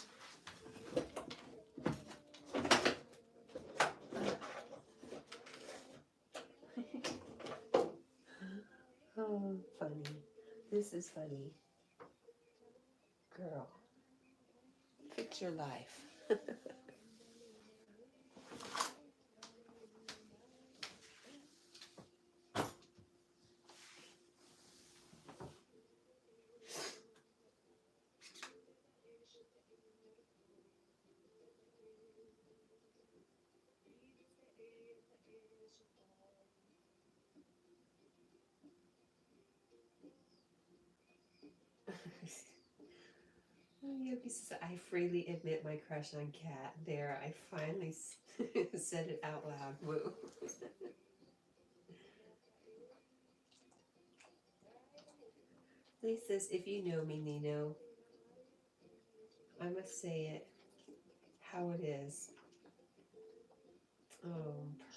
Oh, funny. This is funny. Girl, fix your life. Yogi says, I freely admit my crush on Cat. There, I finally said it out loud. Woo. Lee says, if you know me, Nino, I must say it how it is.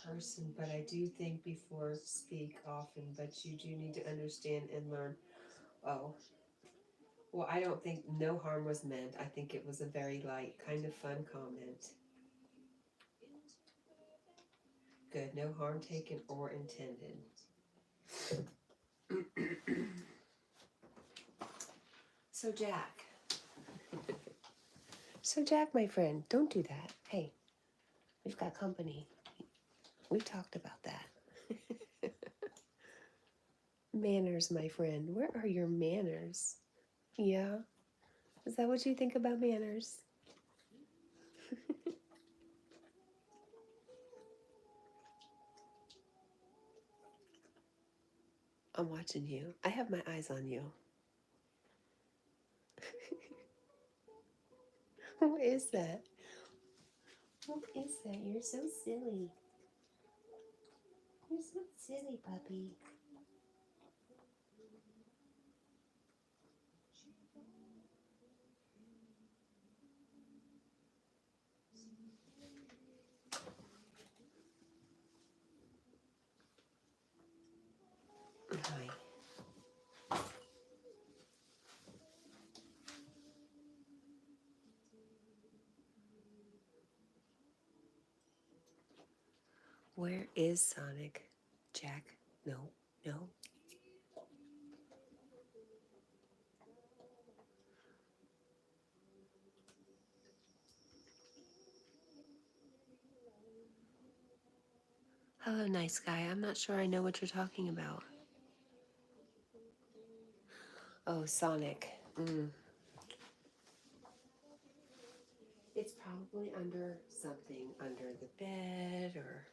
Person, but I do think before speak often, but you do need to understand and learn. Oh, well, I don't think no harm was meant. I think it was a very light, kind of fun comment. Good, no harm taken or intended. So Jack. So Jack, my friend, don't do that. Hey, we've got company. We talked about that. Manners, my friend. Where are your manners? Yeah? Is that what you think about manners? I'm watching you. I have my eyes on you. What is that? What is that? You're so silly. You're so silly, puppy. Hi. Where is Sonic? Jack? No, no. Hello, nice guy. I'm not sure I know what you're talking about. Oh, Sonic. It's probably under something, under the bed or...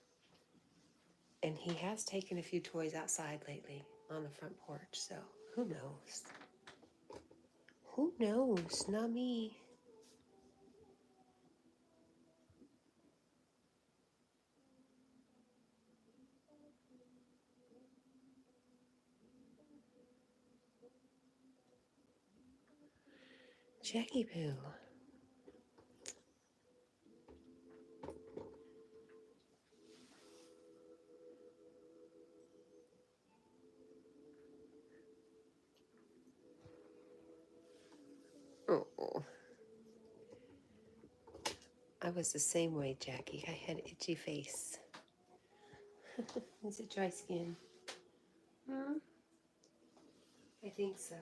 And he has taken a few toys outside lately on the front porch, so who knows? Who knows? Not me. Jackie Poo. Oh, I was the same way, Jackie. I had itchy face. Is it dry skin? I think so.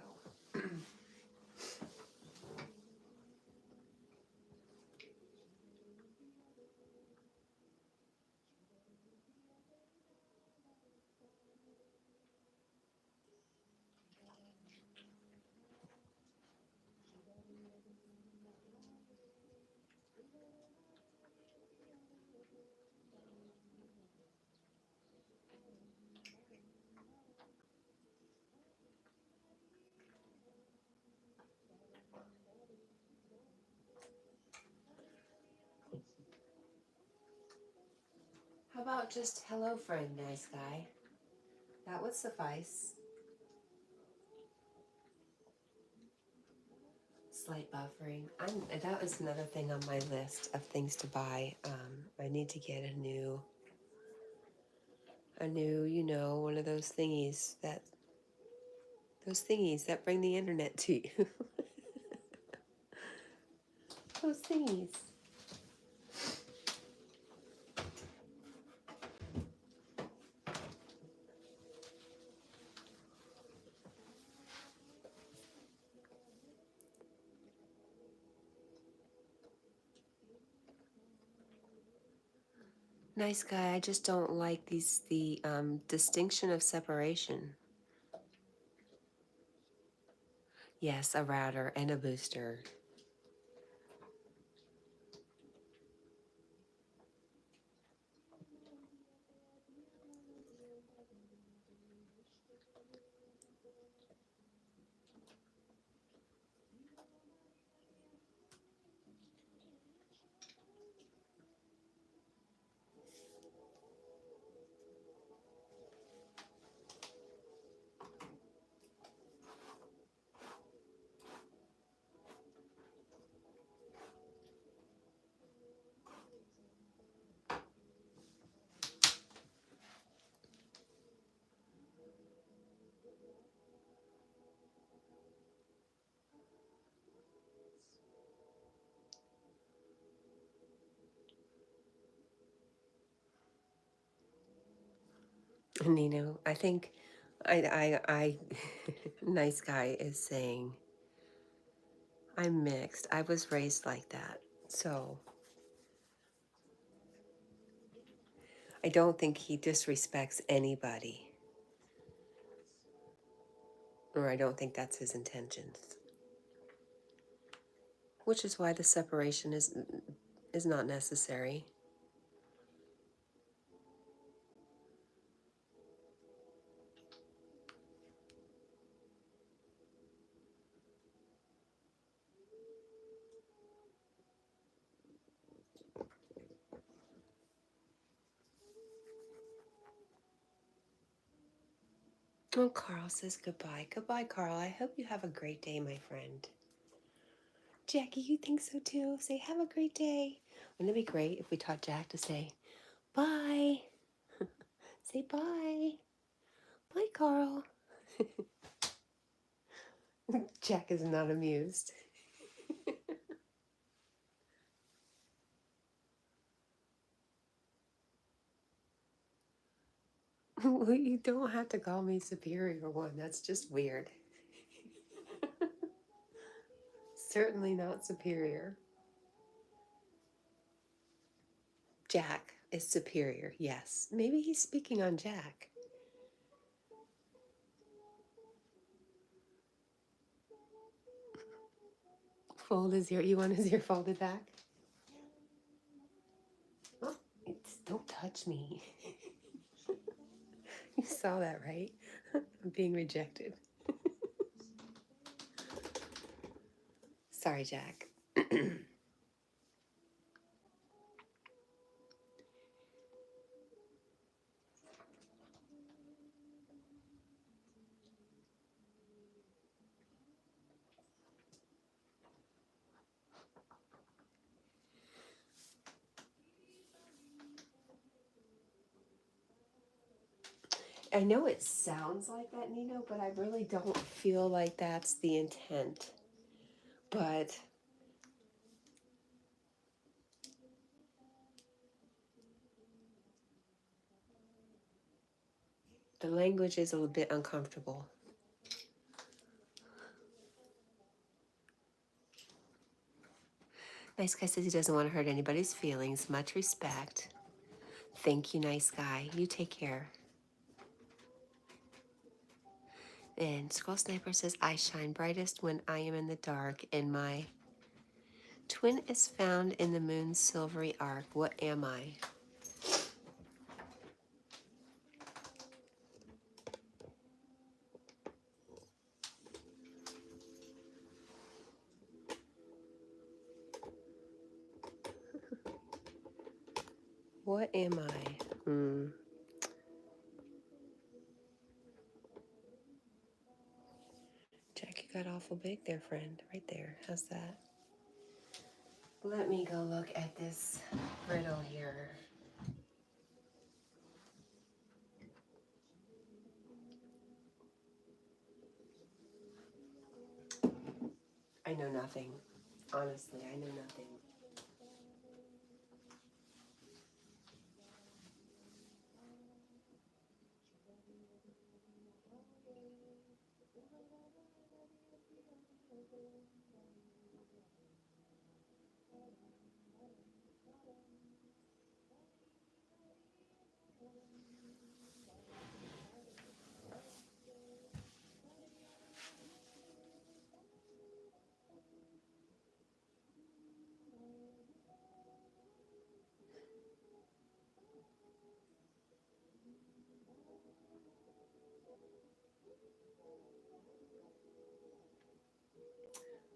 How about just hello, friend, nice guy? That would suffice. Slight buffering. That was another thing on my list of things to buy. I need to get a new, one of those thingies that bring the internet to you. Those thingies. Nice guy. I just don't like the distinction of separation. Yes, a router and a booster. And I think I nice guy is saying, I'm mixed. I was raised like that. So I don't think he disrespects anybody. Or I don't think that's his intentions. Which is why the separation is not necessary. Oh, Carl says goodbye. Goodbye, Carl. I hope you have a great day, my friend. Jackie, you think so too? Say, have a great day. Wouldn't it be great if we taught Jack to say, bye? Say bye. Bye, Carl. Jack is not amused. Well, you don't have to call me superior one. That's just weird. Certainly not superior. Jack is superior, yes. Maybe he's speaking on Jack. Fold his ear. You want his ear folded back? Oh, don't touch me. You saw that, right? I'm being rejected. Sorry, Jack. I know it sounds like that, Nino, but I really don't feel like that's the intent. But the language is a little bit uncomfortable. Nice guy says he doesn't want to hurt anybody's feelings. Much respect. Thank you, nice guy. You take care. And Scroll Sniper says, I shine brightest when I am in the dark, and my twin is found in the moon's silvery arc. What am I? What am I? Jack, you got awful big there, friend. Right there. How's that? Let me go look at this riddle here. I know nothing. Honestly, I know nothing.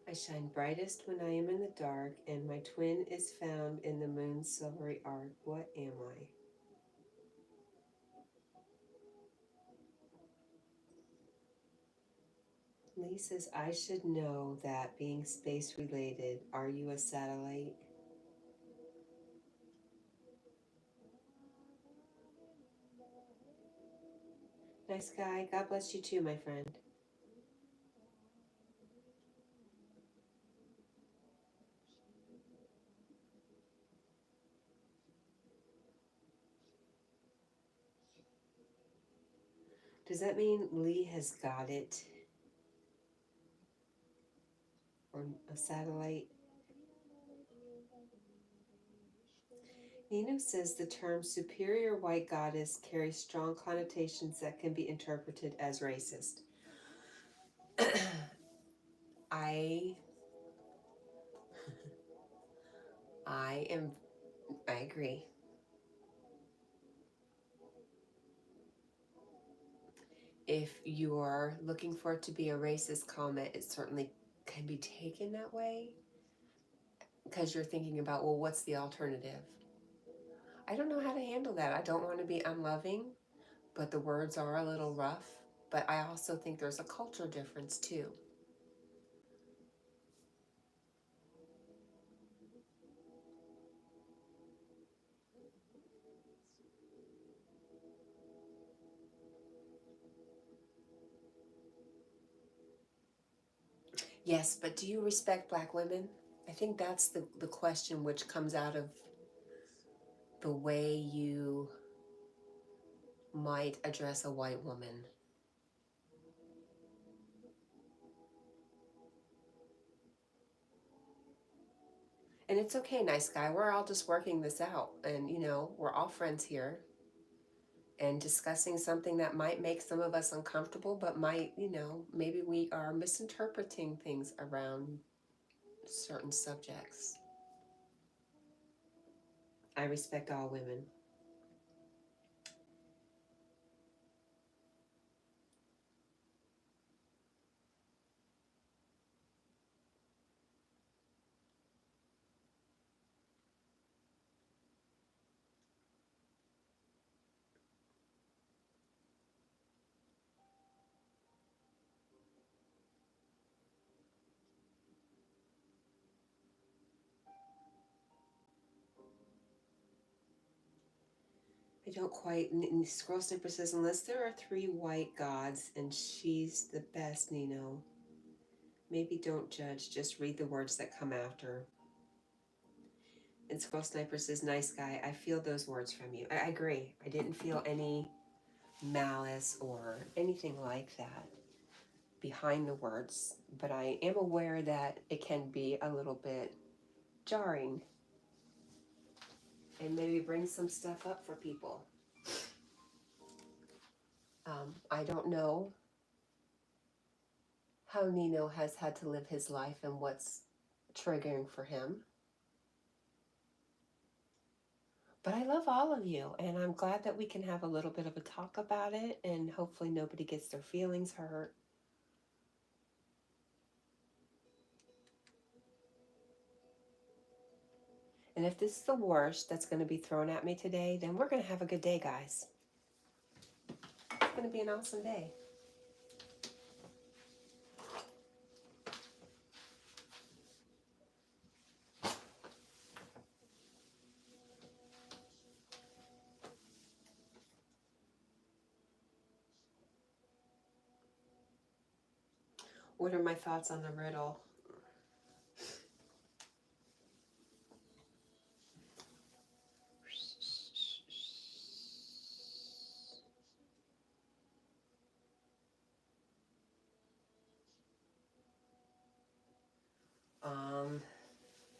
I shine brightest when I am in the dark, and my twin is found in the moon's silvery arc. What am I? Lee says, I should know that being space related. Are you a satellite? Nice guy. God bless you too, my friend. Does that mean Lee has got it? Or a satellite? Nino says the term superior white goddess carries strong connotations that can be interpreted as racist. I agree. If you're looking for it to be a racist comment, it certainly can be taken that way because you're thinking about, well, what's the alternative? I don't know how to handle that. I don't want to be unloving, but the words are a little rough. But I also think there's a culture difference too. Yes, but do you respect Black women? I think that's the question which comes out of the way you might address a white woman. And it's okay, nice guy. We're all just working this out. And, you know, we're all friends here. And discussing something that might make some of us uncomfortable, but might, you know, maybe we are misinterpreting things around certain subjects. I respect all women. I don't quite. Scroll Snipper says, unless there are 3 white gods and she's the best, Nino. Maybe don't judge, just read the words that come after. And Scroll Sniper says, nice guy, I feel those words from you. I agree. I didn't feel any malice or anything like that behind the words, but I am aware that it can be a little bit jarring and maybe bring some stuff up for people. I don't know how Nino has had to live his life and what's triggering for him. But I love all of you, and I'm glad that we can have a little bit of a talk about it, and hopefully nobody gets their feelings hurt. And if this is the worst that's going to be thrown at me today, then we're going to have a good day, guys. It's going to be an awesome day. What are my thoughts on the riddle?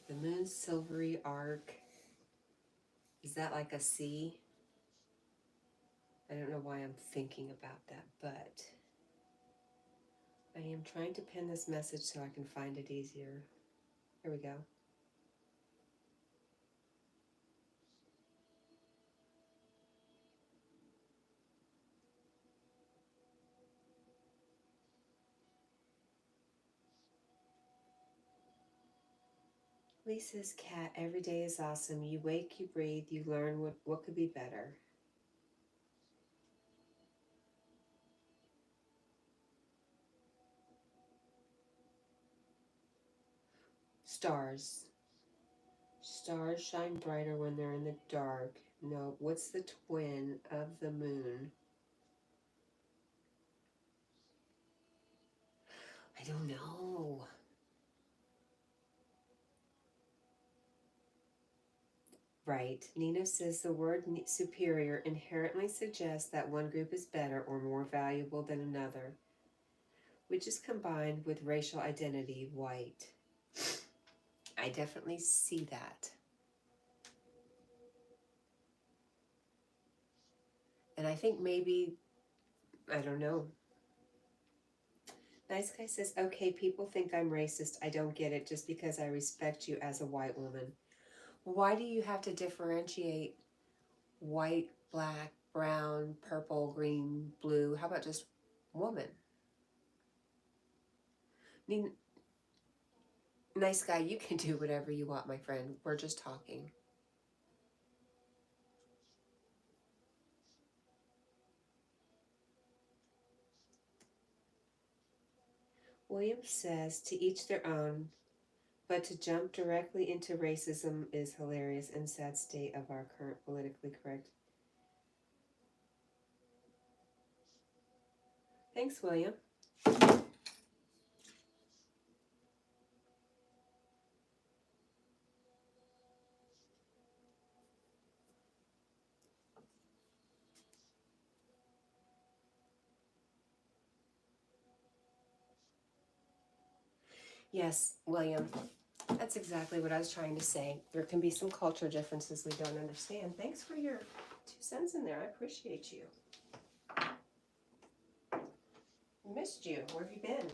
The moon's silvery arc, is that like a sea? I don't know why I'm thinking about that, but I am trying to pin this message so I can find it easier. Here we go. Lisa's cat, every day is awesome. You wake, you breathe, you learn what could be better. Stars. Stars shine brighter when they're in the dark. No, what's the twin of the moon? I don't know. Right. Nina says the word superior inherently suggests that one group is better or more valuable than another, which is combined with racial identity, white. I definitely see that. And I think maybe, I don't know. Nice guy says, okay, people think I'm racist. I don't get it just because I respect you as a white woman. Why do you have to differentiate white, black, brown, purple, green, blue? How about just woman? I mean, nice guy, you can do whatever you want, my friend. We're just talking. Williams says, to each their own, but to jump directly into racism is hilarious and sad state of our current politically correct. Thanks, William. Yes, William, that's exactly what I was trying to say. There can be some culture differences we don't understand. Thanks for your 2 cents in there. I appreciate you. Missed you. Where have you been?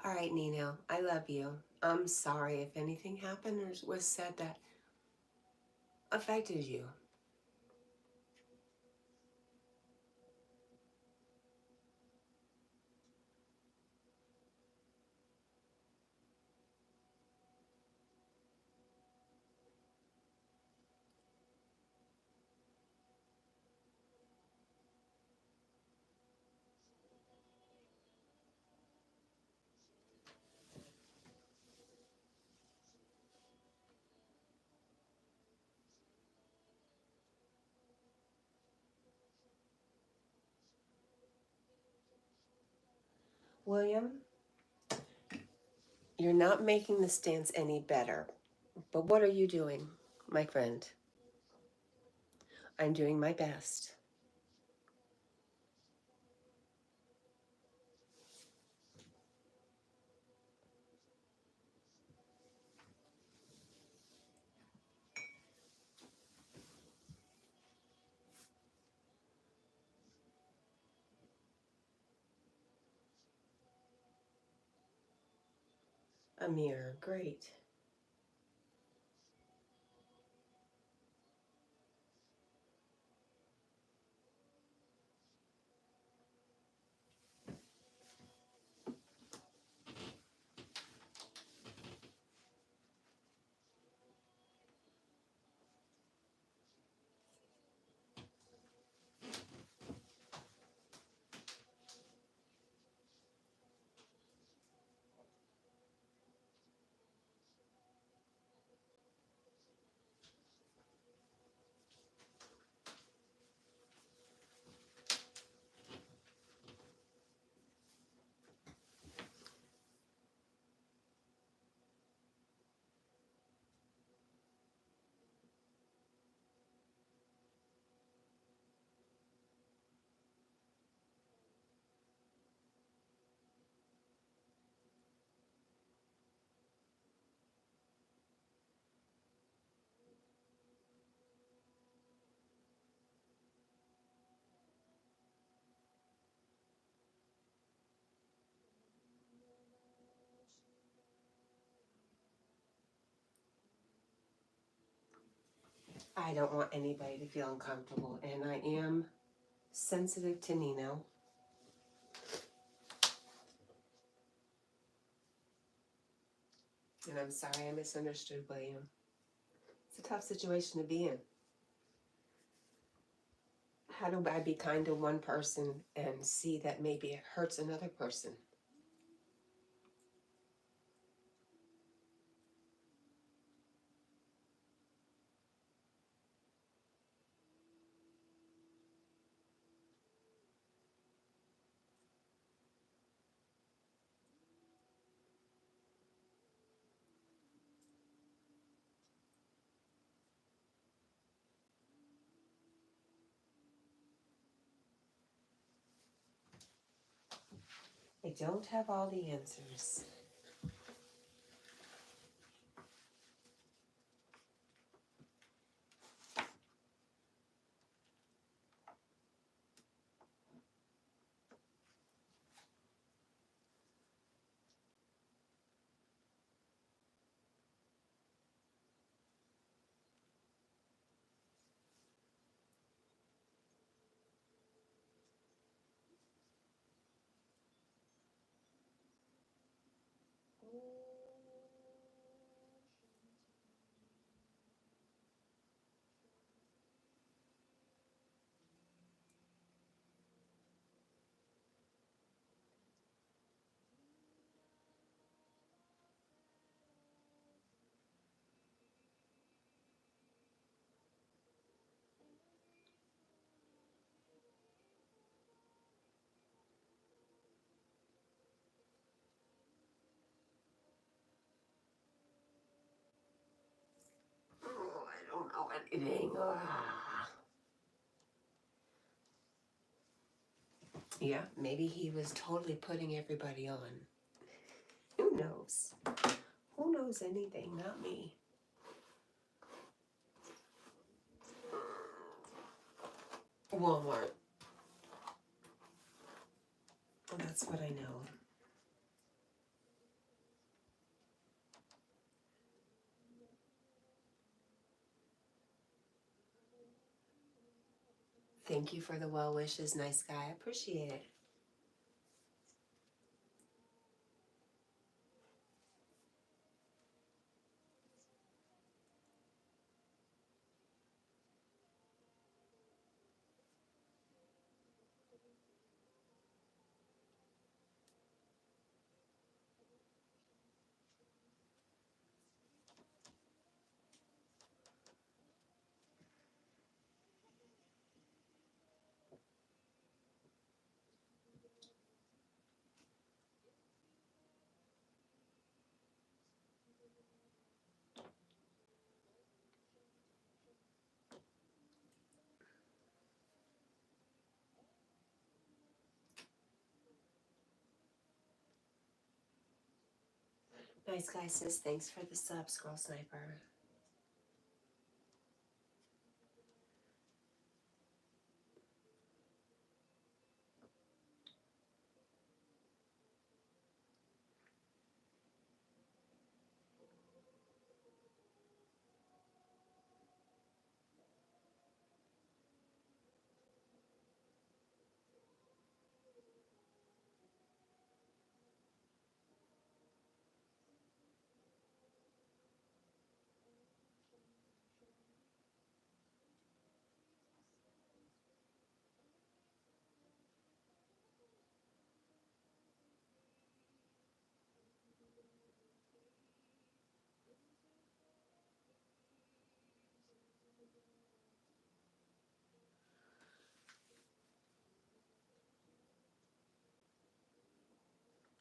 All right, Nino, I love you. I'm sorry if anything happened or was said that affected you. William, you're not making the stance any better. But what are you doing, my friend? I'm doing my best. A mirror, great. I don't want anybody to feel uncomfortable, and I am sensitive to Nino. And I'm sorry I misunderstood William. It's a tough situation to be in. How do I be kind to one person and see that maybe it hurts another person? I don't have all the answers. Oh, I don't know anything. Yeah, maybe he was totally putting everybody on. Who knows? Who knows anything? Not me. Walmart. Well, that's what I know. Thank you for the well wishes, nice guy. I appreciate it. Nice guy says thanks for the sub, Scroll Sniper.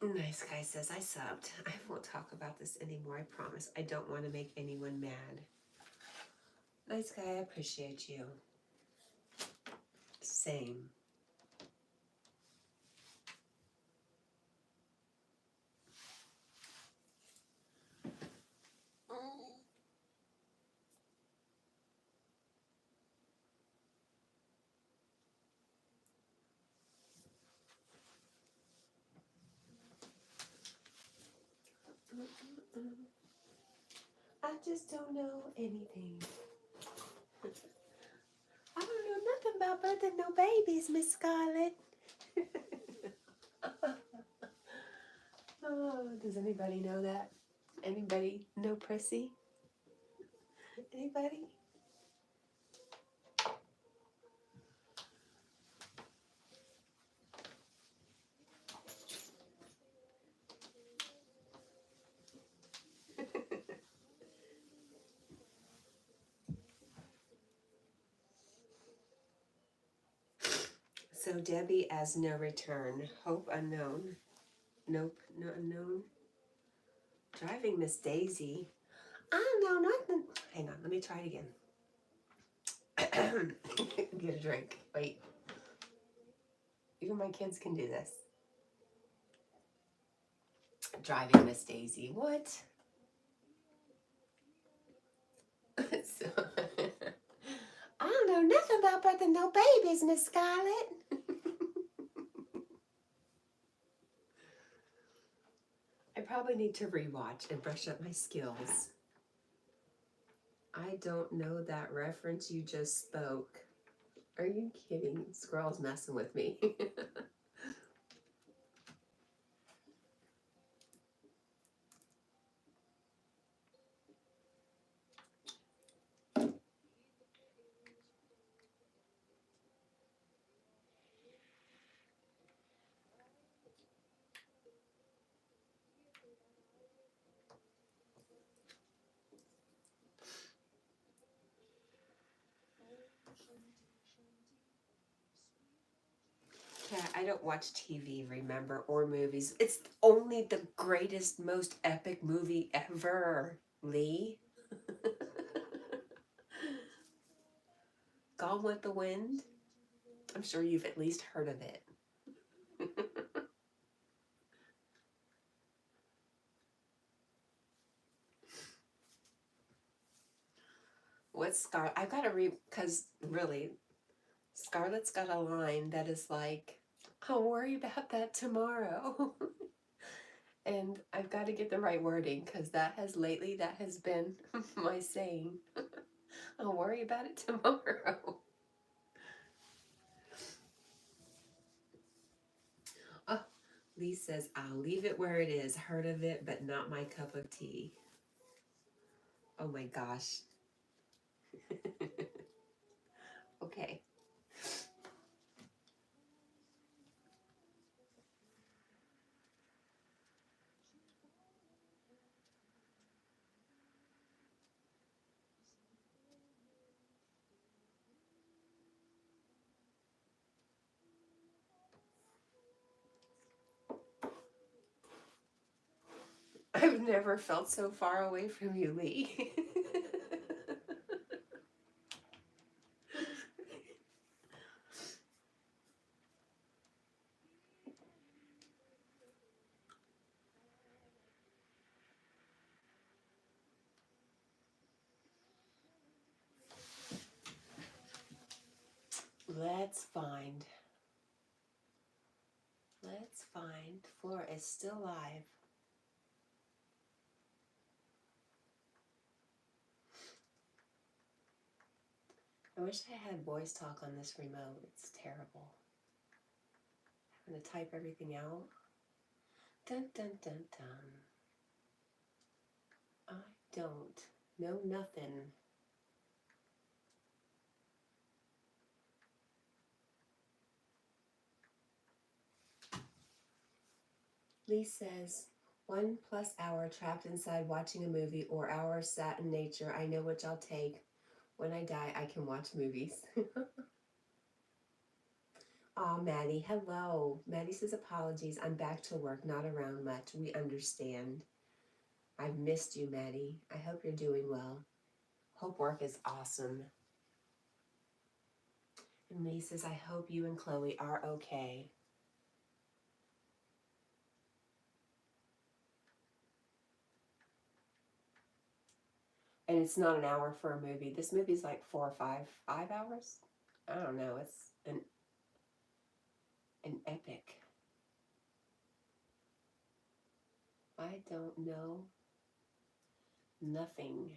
Nice guy says I subbed. I won't talk about this anymore, I promise. I don't want to make anyone mad. Nice guy, I appreciate you. Same. I just don't know anything. I don't know nothing about birthing no babies, Miss Scarlett. Oh, does anybody know that? Anybody know Prissy? Anybody? So Debbie as no return. Hope unknown. Nope, no unknown. Driving Miss Daisy. I don't know nothing. Hang on, let me try it again. Get a drink. Wait. Even my kids can do this. driving Miss Daisy. What? So, I don't know nothing about birthing no babies, Miss Scarlett. I probably need to rewatch and brush up my skills. I don't know that reference you just spoke. Are you kidding? Squirrel's messing with me. Yeah, I don't watch TV, remember, or movies. It's only the greatest, most epic movie ever, Lee. Gone with the Wind. I'm sure you've at least heard of it. What's Scarlett? I've got to read, because really, Scarlett's got a line that is like, I'll worry about that tomorrow. And I've got to get the right wording, because that has been my saying. I'll worry about it tomorrow. Oh, Lee says, I'll leave it where it is. Heard of it, but not my cup of tea. Oh my gosh. Okay. I've never felt so far away from you, Lee. Let's find. Flora is still alive. I wish I had voice talk on this remote. It's terrible. Having to type everything out. Dun dun dun dun. I don't know nothing. Lee says, 1+ hour trapped inside watching a movie or hours sat in nature. I know which I'll take. When I die, I can watch movies. Aw, Maddie, hello. Maddie says, apologies. I'm back to work, not around much. We understand. I've missed you, Maddie. I hope you're doing well. Hope work is awesome. And Lee says, I hope you and Chloe are okay. And it's not an hour for a movie. This movie's like 4 or 5 hours? I don't know. It's an epic. I don't know nothing.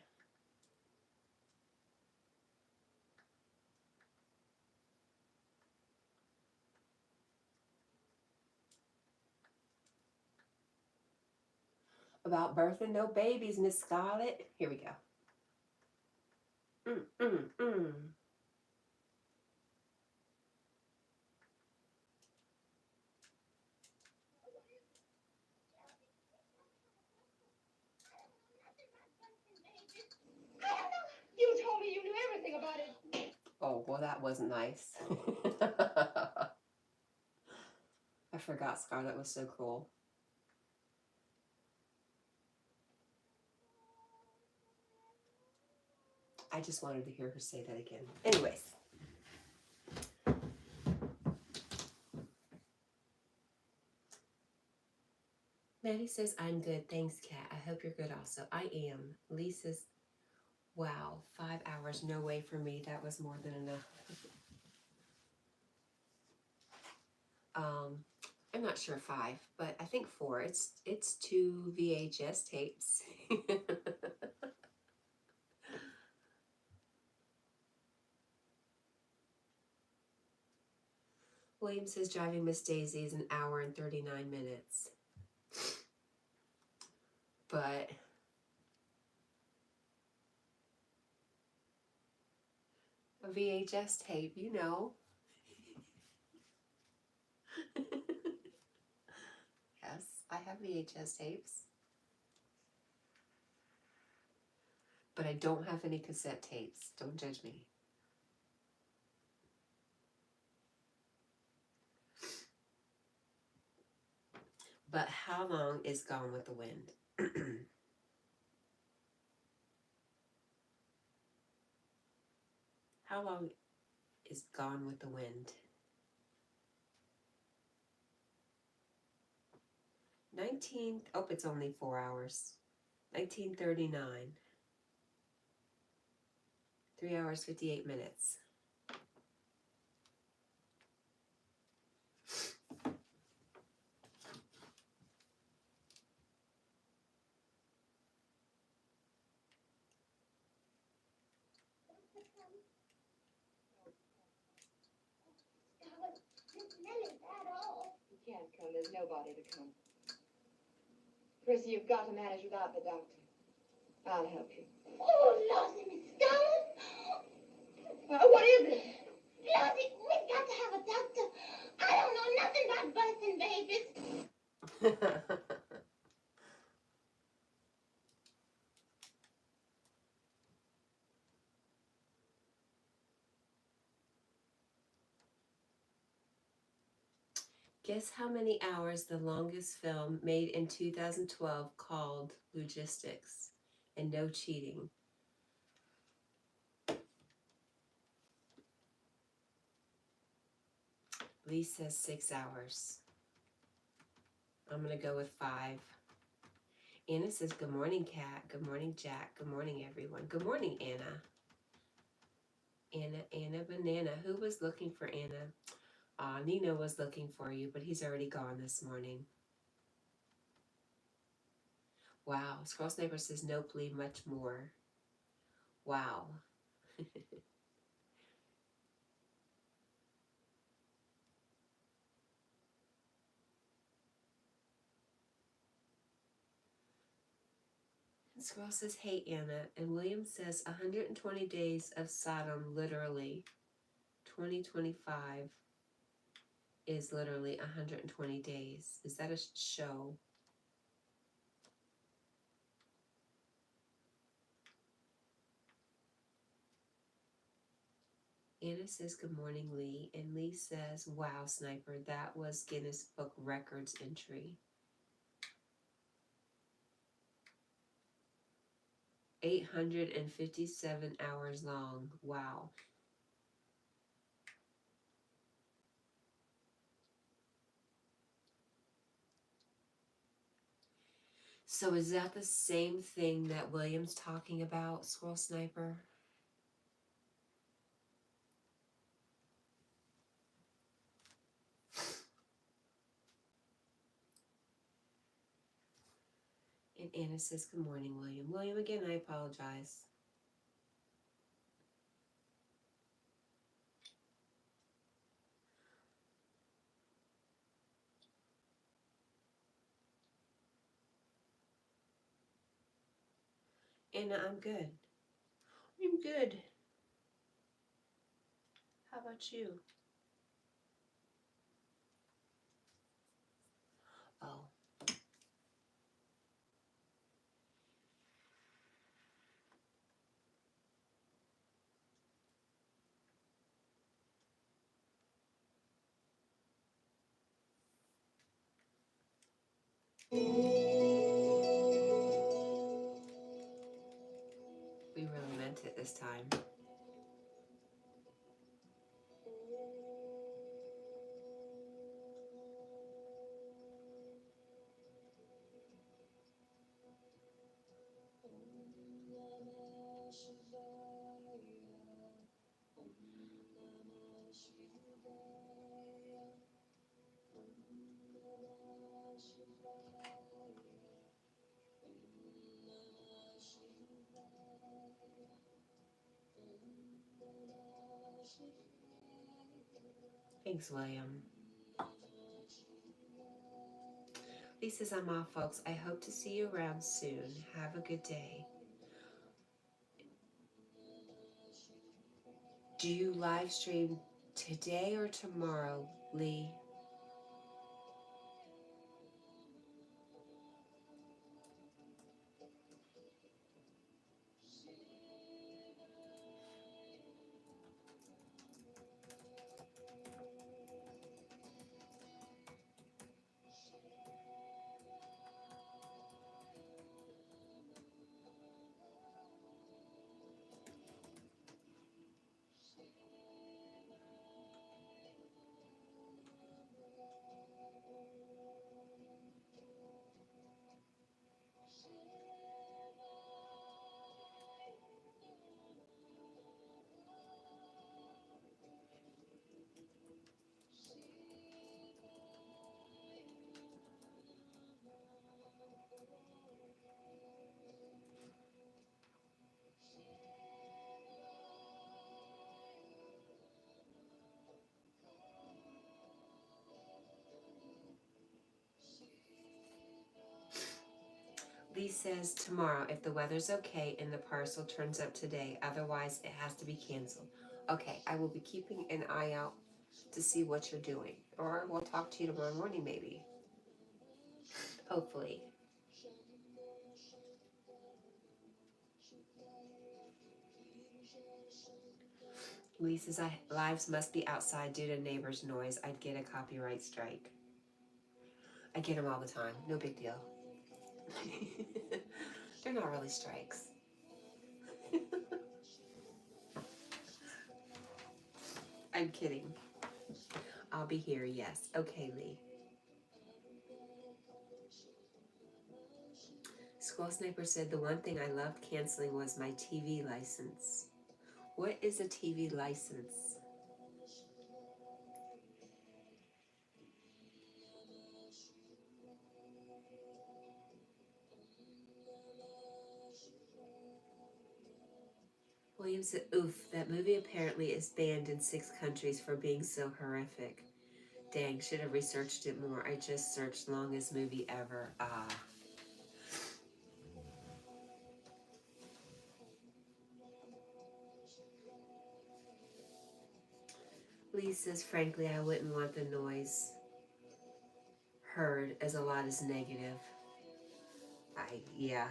About birthing no babies, Miss Scarlett. Here we go. You told me you knew everything about it. Oh, well, that wasn't nice. I forgot Scarlett was so cool. I just wanted to hear her say that again. Anyways. Maddie says, I'm good. Thanks, Kat. I hope you're good also. I am. Lisa's, wow, 5 hours. No way for me. That was more than enough. I'm not sure 5, but I think 4. It's 2 VHS tapes. William says driving Miss Daisy is 1 hour and 39 minutes. But a VHS tape, you know. Yes, I have VHS tapes. But I don't have any cassette tapes. Don't judge me. But how long is Gone with the Wind? How long is Gone with the Wind? It's only 4 hours. 1939. 3 hours, 58 minutes. You can't come. There's nobody to come. Percy, you've got to manage without the doctor. I'll help you. Oh, Lossie, Miss Scarlet. What is it? Lossie, we've got to have a doctor. I don't know nothing about birthing babies. Guess how many hours the longest film made in 2012 called Logistics and No Cheating? Lee says 6 hours. I'm going to go with 5. Anna says, good morning, Kat. Good morning, Jack. Good morning, everyone. Good morning, Anna. Anna Banana. Who was looking for Anna? Nino was looking for you, but he's already gone this morning. Wow. Scroll Sniper says, nope, Lee, much more. Wow. Squirrel says, hey, Anna. And William says, 120 days of Sodom, literally. 2025 is literally 120 days. Is that a show? Anna says, good morning, Lee. And Lee says, wow, Sniper, that was Guinness Book Records entry. 857 hours long. Wow. So is that the same thing that William's talking about, Squirrel Sniper? And Anna says, good morning, William. William, again, I apologize. Anna, I'm good. I'm good. How about you? Oh. We really meant it this time. Thanks, William. Lee says, I'm off, folks. I hope to see you around soon. Have a good day. Do you live stream today or tomorrow, Lee? Lee says tomorrow if the weather's okay and the parcel turns up today. Otherwise, it has to be canceled. Okay, I will be keeping an eye out to see what you're doing. Or we'll talk to you tomorrow morning, maybe. Hopefully. Lee says, lives must be outside due to neighbors' noise. I'd get a copyright strike. I get them all the time. No big deal. They're not really strikes. I'm kidding. I'll be here, yes. Okay, Lee. Skull Sniper said the one thing I loved canceling was my TV license. What is a TV license? William said, oof, that movie apparently is banned in 6 countries for being so horrific. Dang, should have researched it more. I just searched longest movie ever. Ah. Lee says, frankly, I wouldn't want the noise heard as a lot is negative. Yeah.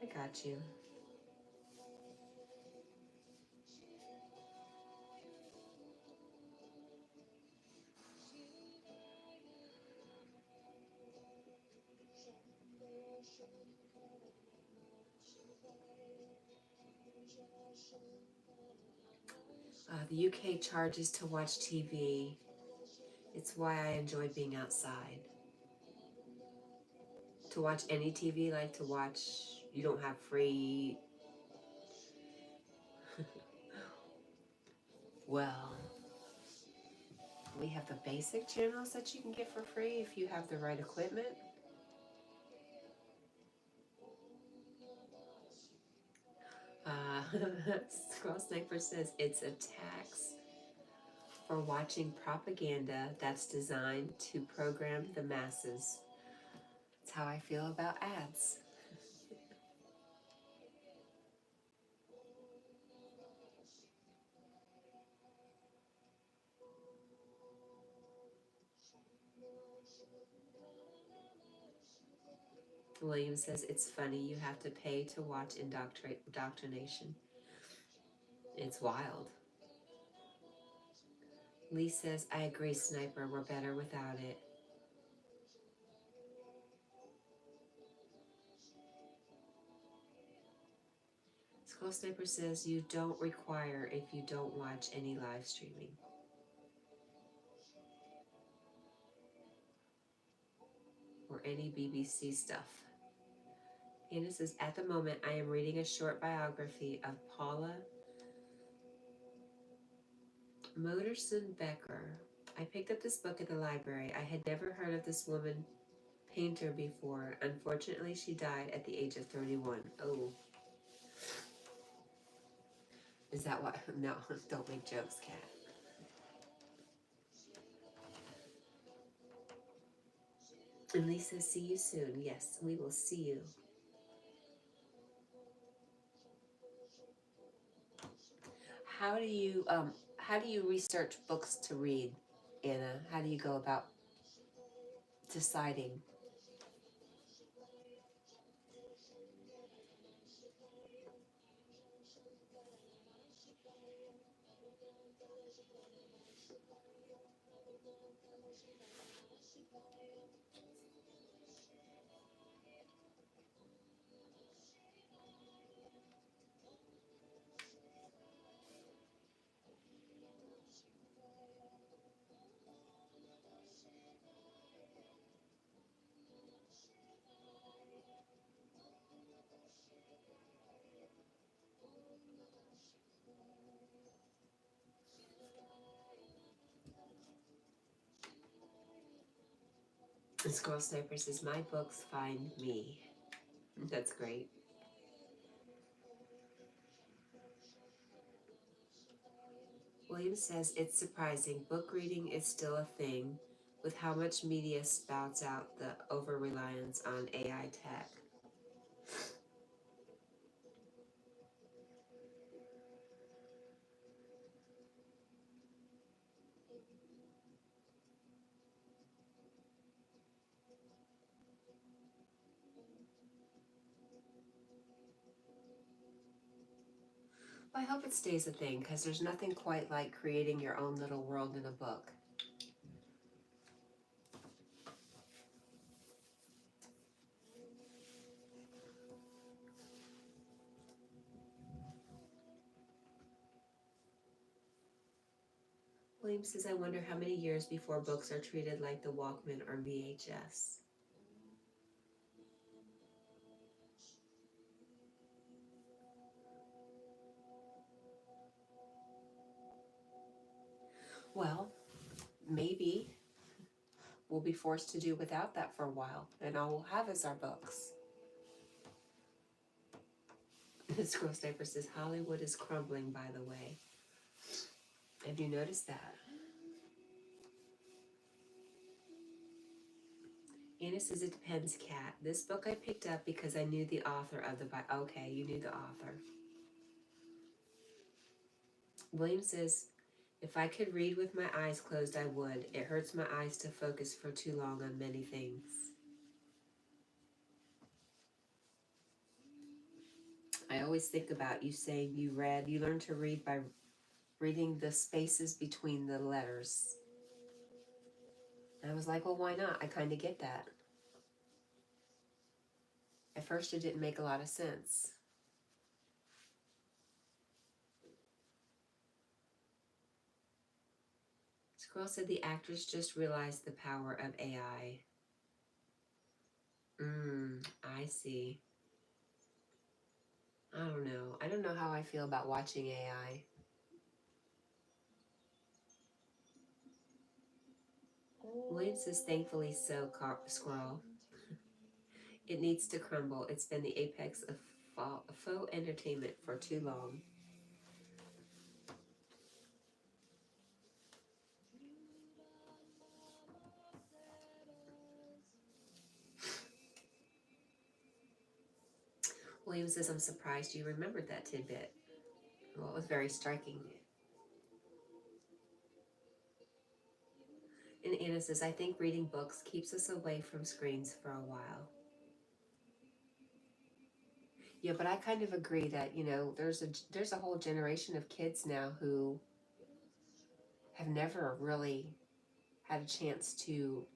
I got you. The UK charges to watch TV. It's why I enjoy being outside. To watch any TV, like to watch, you don't have free. Well, we have the basic channels that you can get for free if you have the right equipment. Scroll Sniper says it's a tax for watching propaganda that's designed to program the masses. That's how I feel about ads. William says it's funny you have to pay to watch indoctrination. It's wild. Lee says, I agree, Sniper, we're better without it. Skull Sniper says you don't require if you don't watch any live streaming. Or any BBC stuff. Anna says, at the moment, I am reading a short biography of Paula Modersohn Becker. I picked up this book at the library. I had never heard of this woman painter before. Unfortunately, she died at the age of 31. Oh. Is that what? No, don't make jokes, Cat. And Lisa, see you soon. Yes, we will see you. How do you research books to read, Anna? How do you go about deciding? The Squirrel Sniper says, my books find me. That's great. William says, it's surprising. Book reading is still a thing with how much media spouts out the over-reliance on AI tech. I hope it stays a thing, because there's nothing quite like creating your own little world in a book. William says, I wonder how many years before books are treated like the Walkman or VHS. Well, maybe we'll be forced to do without that for a while, and all we'll have is our books. The Squirrel Sniper says, Hollywood is crumbling, by the way. Have you noticed that? Anna says, it depends, Cat. This book I picked up because I knew the author of the book. Okay, you knew the author. William says, if I could read with my eyes closed, I would. It hurts my eyes to focus for too long on many things. I always think about you saying you learned to read by reading the spaces between the letters. And I was like, well, why not? I kind of get that. At first, it didn't make a lot of sense. Squirrel said the actors just realized the power of AI. I see. I don't know. I don't know how I feel about watching AI. William says, thankfully so, Squirrel. It needs to crumble. It's been the apex of faux entertainment for too long. William says, I'm surprised you remembered that tidbit. Well, it was very striking. And Anna says, I think reading books keeps us away from screens for a while. Yeah, but I kind of agree that, there's a whole generation of kids now who have never really had a chance to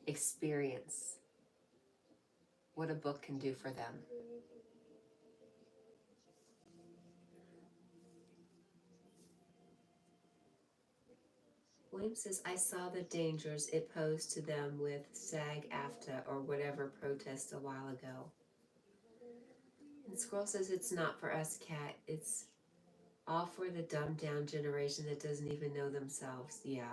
experience what a book can do for them. William says, I saw the dangers it posed to them with SAG-AFTRA or whatever protest a while ago. And Squirrel says, it's not for us, Cat. It's all for the dumbed down generation that doesn't even know themselves. Yeah.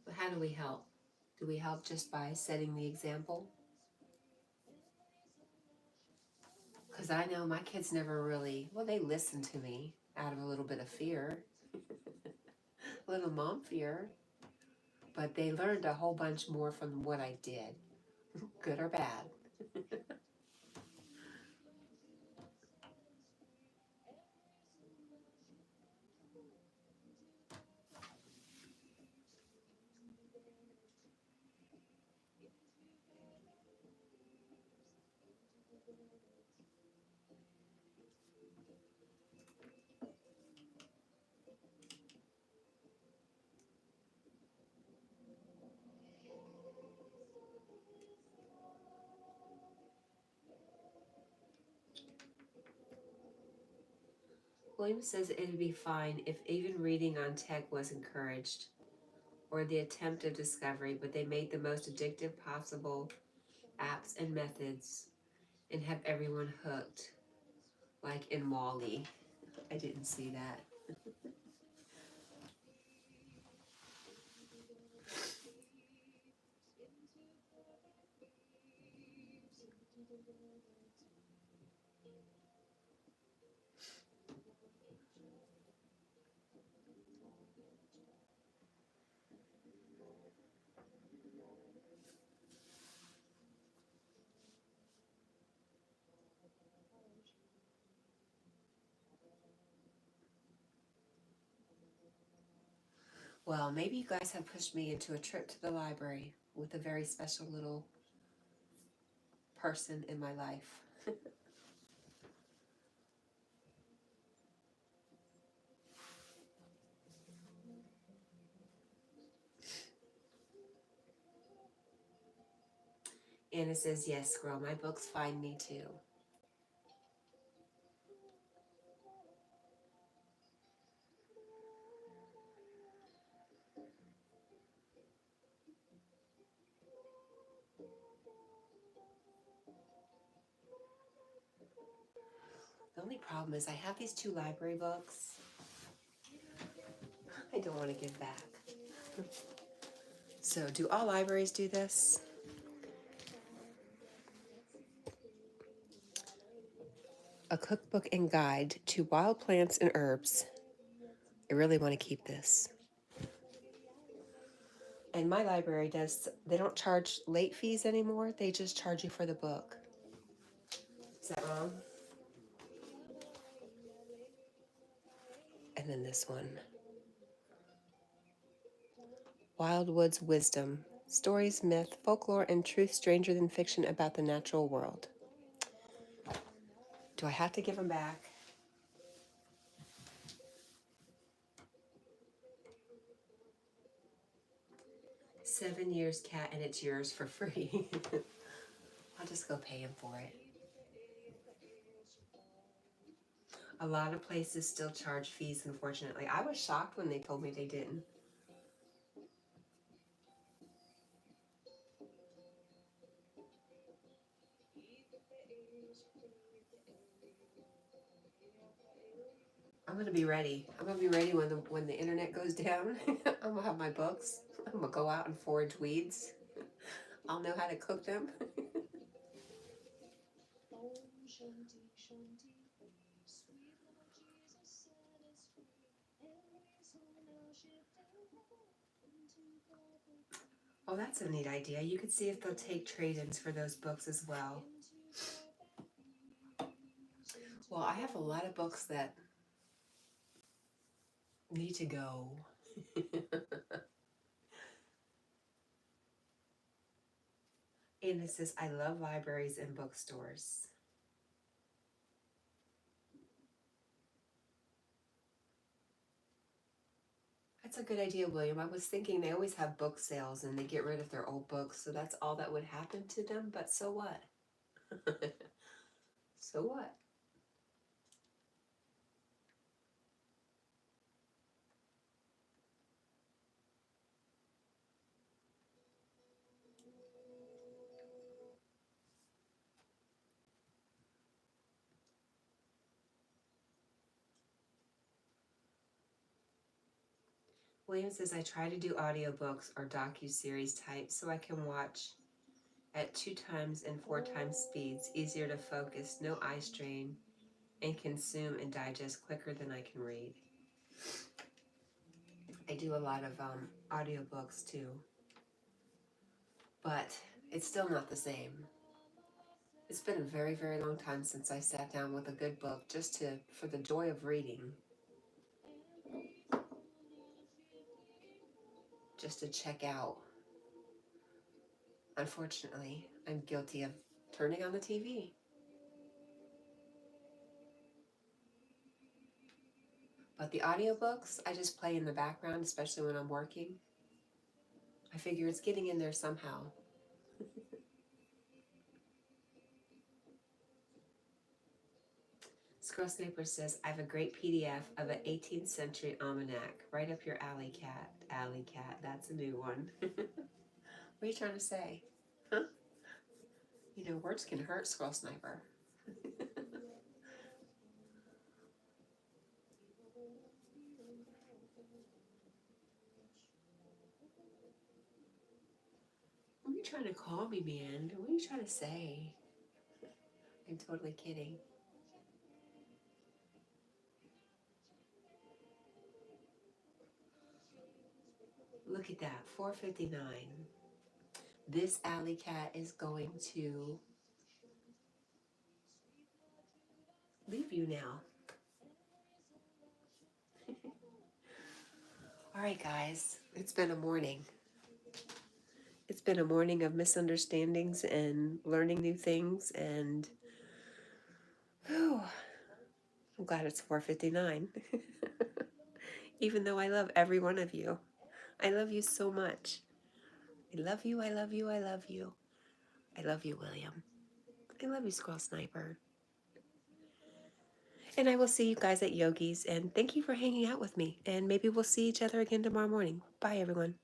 But how do we help? Do we help just by setting the example? Because I know my kids never really, well, they listen to me out of a little bit of fear, a little mom fear, but they learned a whole bunch more from what I did, good or bad. William says it'd be fine if even reading on tech was encouraged, or the attempt of discovery, but they made the most addictive possible apps and methods and have everyone hooked, like in Wall-E. I didn't see that. Well, maybe you guys have pushed me into a trip to the library with a very special little person in my life. Anna says, yes, girl, my books find me too. The only problem is I have these 2 library books I don't want to give back. So do all libraries do this? A cookbook and guide to wild plants and herbs. I really want to keep this. And my library does, they don't charge late fees anymore. They just charge you for the book. Is that wrong? And then this one. Wildwood's Wisdom. Stories, myth, folklore, and truth stranger than fiction about the natural world. Do I have to give them back? $7 years, Cat, and it's yours for free. I'll just go pay him for it. A lot of places still charge fees, unfortunately. I was shocked when they told me they didn't. I'm gonna be ready. I'm gonna be ready when the internet goes down. I'm gonna have my books. I'm gonna go out and forage weeds. I'll know how to cook them. Oh, that's a neat idea. You could see if they'll take trade-ins for those books as well. Well, I have a lot of books that need to go. And it says, I love libraries and bookstores. That's a good idea, William. I was thinking they always have book sales and they get rid of their old books, so that's all that would happen to them, but so what? So what? William says I try to do audiobooks or docu-series type so I can watch at 2 times and 4 times speeds, easier to focus, no eye strain, and consume and digest quicker than I can read. I do a lot of audiobooks too, but it's still not the same. It's been a very, very long time since I sat down with a good book just for the joy of reading, just to check out. Unfortunately, I'm guilty of turning on the TV. But the audiobooks, I just play in the background, especially when I'm working. I figure it's getting in there somehow. Squirrel Sniper says, I have a great PDF of an 18th century almanac. Right up your alley, Cat. Alley Cat, that's a new one. What are you trying to say? Huh? You know, words can hurt, Squirrel Sniper. What are you trying to call me, man? What are you trying to say? I'm totally kidding. Look at that, 4:59. This alley cat is going to leave you now. All right, guys, it's been a morning. It's been a morning of misunderstandings and learning new things, and whew, I'm glad it's 4:59. Even though I love every one of you. I love you so much. I love you, I love you, I love you. I love you, William. I love you, Squirrel Sniper. And I will see you guys at Yogi's, and thank you for hanging out with me. And maybe we'll see each other again tomorrow morning. Bye, everyone.